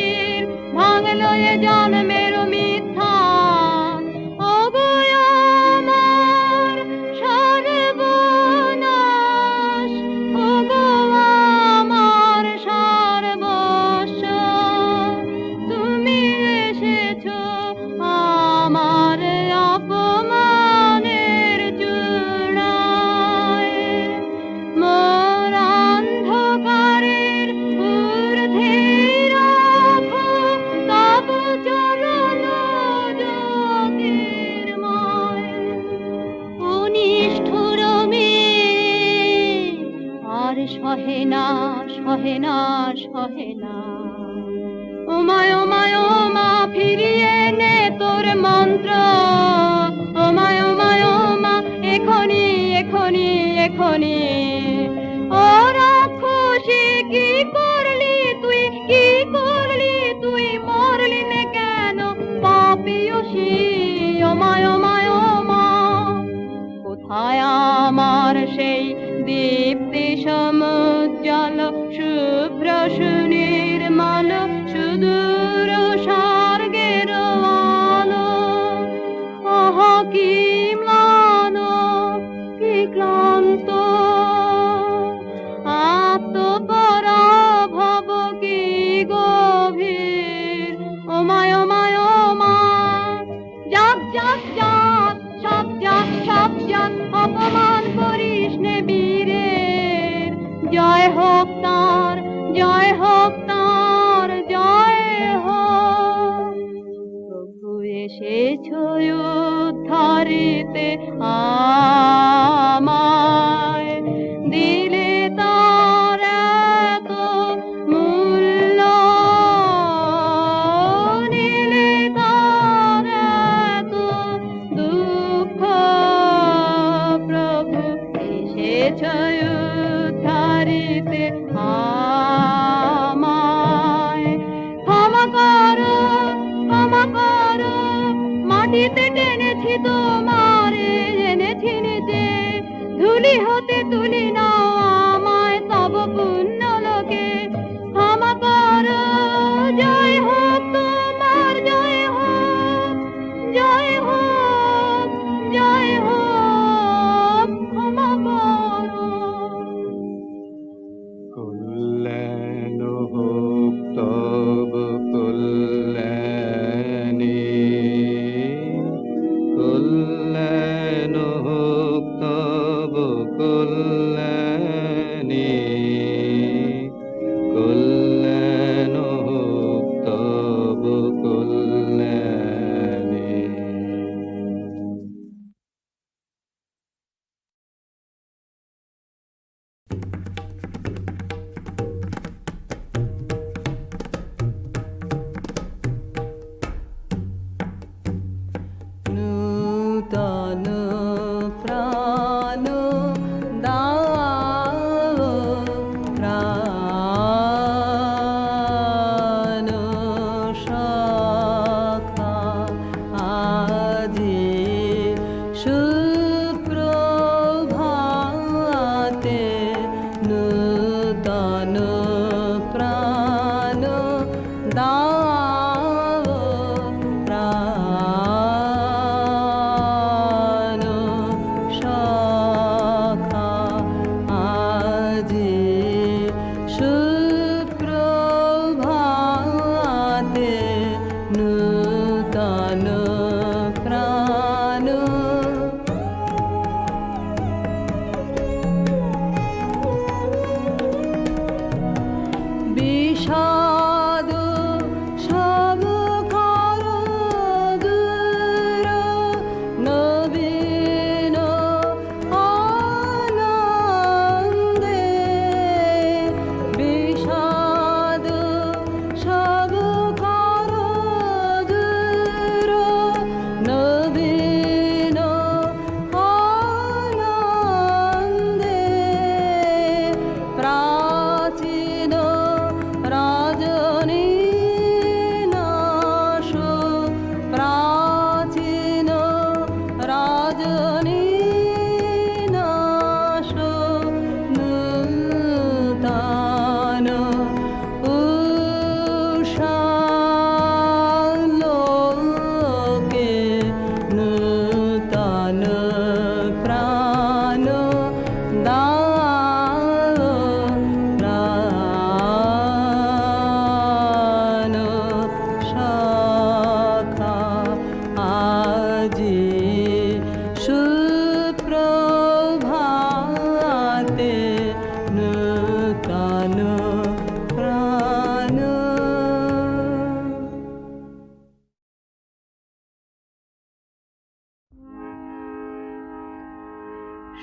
শরীর ভাঙলো এ জন্মের মিথ্যা ওগো আমার সর্বনাশ ওগো আমার সর্বস্ব তুমি এসেছো আমার অপমানের চূড়ায় মোর অন্ধকারের ঊর্ধ্বে রাখো তব চরণ জ্যোতির্ময় অনিষ্ঠুর মেয়ে আর সহে না সহে না সহে না ওমায় ওমায় ওমা ফিরিয়ে নে তোর মন্ত্র ওমায় ওমায় ওমা এখনি এখনি এখনি ওরা খুশি কি করলি তুই কি করলি তুই মরলি নে কেন পাপিয়সী ওমায় ওমায় ওমা কোথায় আমার সেই দীপ্তি সমুজ্জ্বল শুভ্র সুনির্মল সুদূর স্বর্গের আলো আহা কি ম্লান কি ক্লান্ত আত্মপরাভব কি গভীর ওমায় ওমায় ওমা যাক যাক যাক সব যাক সব যাক অপমান করিস নে বীরের জয় হোক তার জয় হোক তার জয় হোক প্রভু এসেছো উদ্ধারিতে আমায় দিলে তার এত মূল্য নিলে তার এত দুঃখ প্রভু এসেছো উদ্ধারিতে আমায় ক্ষমা করো মাটিতে টেনেছি তোমারে এনেছি নিজে ধুলি হতে তুলি নাও আমায় তব পুণ্য লোকে ক্ষমা করো জয় হোক তোমার জয় হোক জয় হোক জয় হোক ক্ষমা করো কল্যাণ হোক তব কল্যাণী কল্যাণ হোক তব কল্যাণী কল্যাণ হোক তব কল্যাণী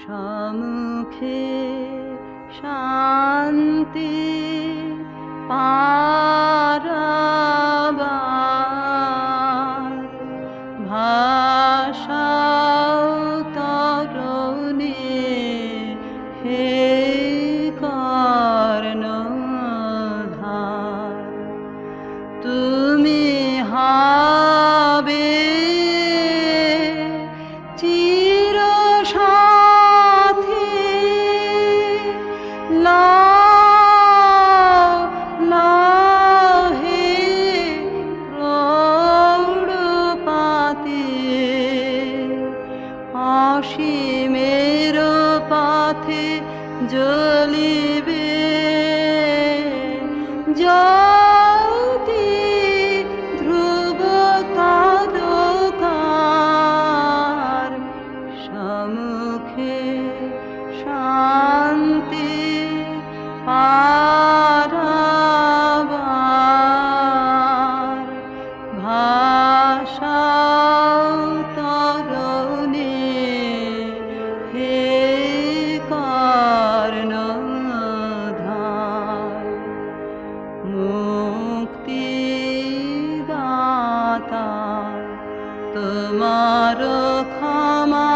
সম্মুখে শান্তি পারাবার ভাষাও তরণে হে কর্ণধার তুমি হবে চির সাথী লাহে প্রৌঢ়পাতে অসীমের পথে জ্বলিবে জ্যোতি ধ্রুব তারকার সম্মুখে শান্তি পারাবার ভাষাও তরণে হে কর্ণধার মুক্তিদাতা তোমার ক্ষমা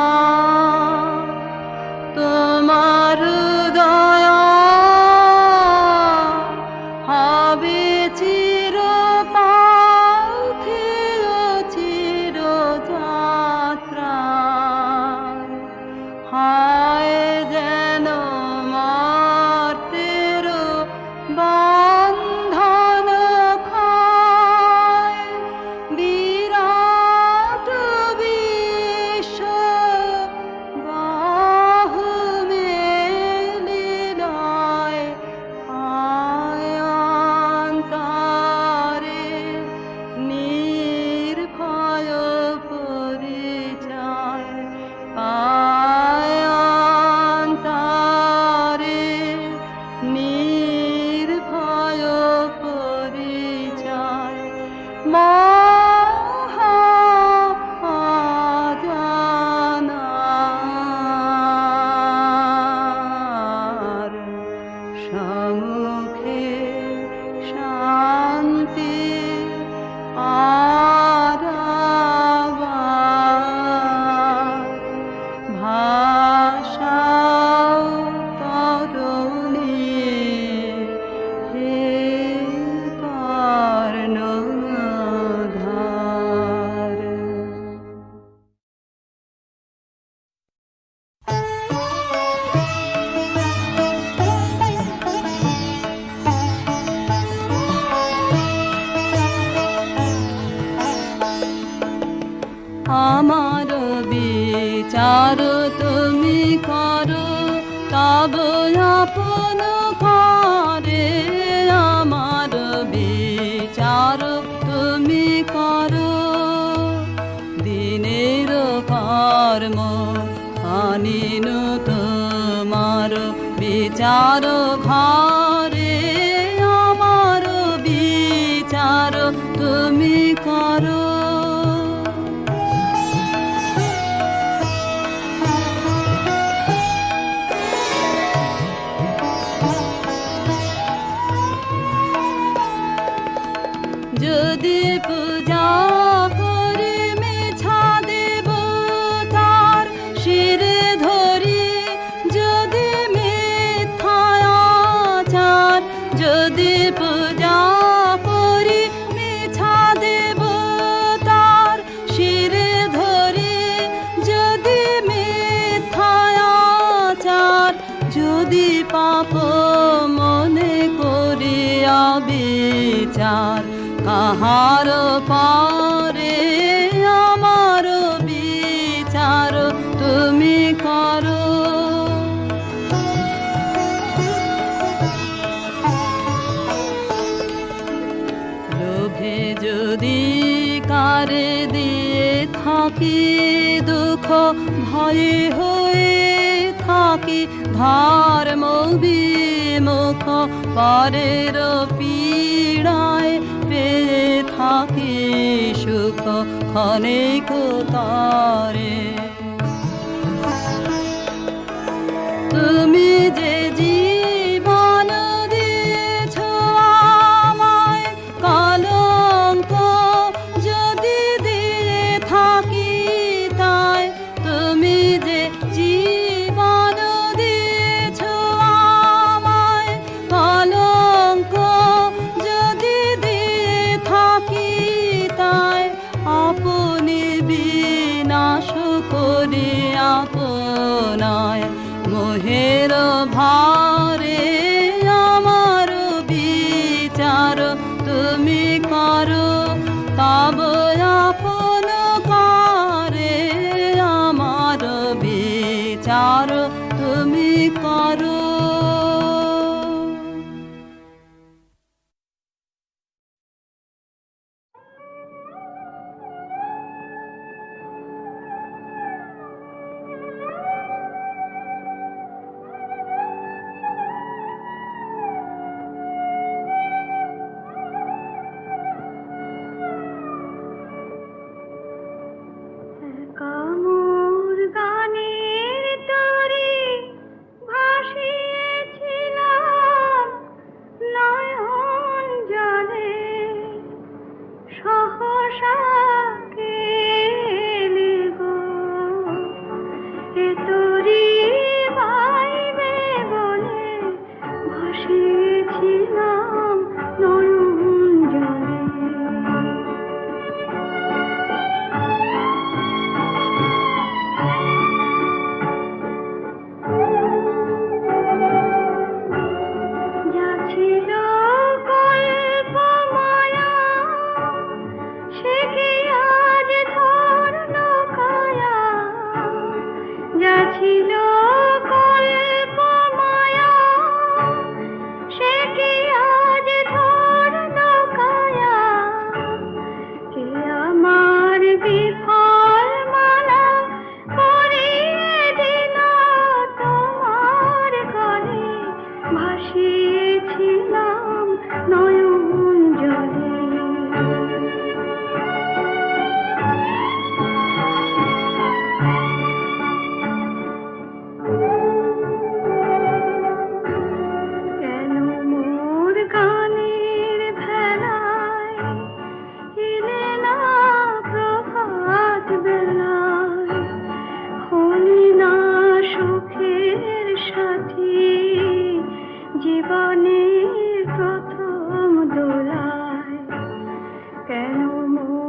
তোমার দয়া হবে চির পথে ও চির যাত্রা হায় যেন মর্তের বন্ধন ক্ষয় বিরাট বিশ্ব বাহু মেলিলয় আয়ন্তরে নির্ভয় পরিচয় আয়ন্তরে নির্ভয় পরিচয় মহাজানার সম্মুখে শান্তি পারাবার ভাষাও তরণে হে কর্ণধার আমার বিচার তুমি করো তব আপন ঘরে আমার বিচার তুমি করো দিনের কর্ম আনিন তোমার বিচার ঘরে আমার বিচার তুমি করো যদি পূজা করি মিছা দেব তার শিরে ধরি যদি মিথ্যাচার যদি পূজা করি মিছা দেব তার শিরে ধরি যদি মিথ্যাচার যদি পাপ মনে করি বিচার কাহার পারে আমার বিচার তুমি করো লোভে যদি কারে দিয়ে থাকি দুঃখ ভয়ে হয়ে থাকি ধর্ম বিমুখ পরের পীড়ায় পেয়ে থাকি সুখ ক্ষণিক তারে করি আপনায় মোহের ভারে আমার বিচার তুমি করো তব আপন করে আমার বিচার তুমি করো। কামুর গানের তরে ভাসিয়েছিলাম নয়ন জলে সহসা কেলে গো এ তরি বাইবে বলে ভাসিয়েছিলাম নয়ন জলে। যা ছিল কল্প মায়া সে কি আজ ধরল কায়া, যা ছিল কল্প মায়া সে কি আজ ধরল কায়া, কে আমার বিফল মালা পরিয়ে দিল তোমার গলে ভাসিয়েছিলাম নয়ন জলে। কেন মোর গানের ভেলায় এলে না প্রভাত বেলায়, হলি না সুখের সাথী জীবনের প্রথম দোলায়, কেন মোর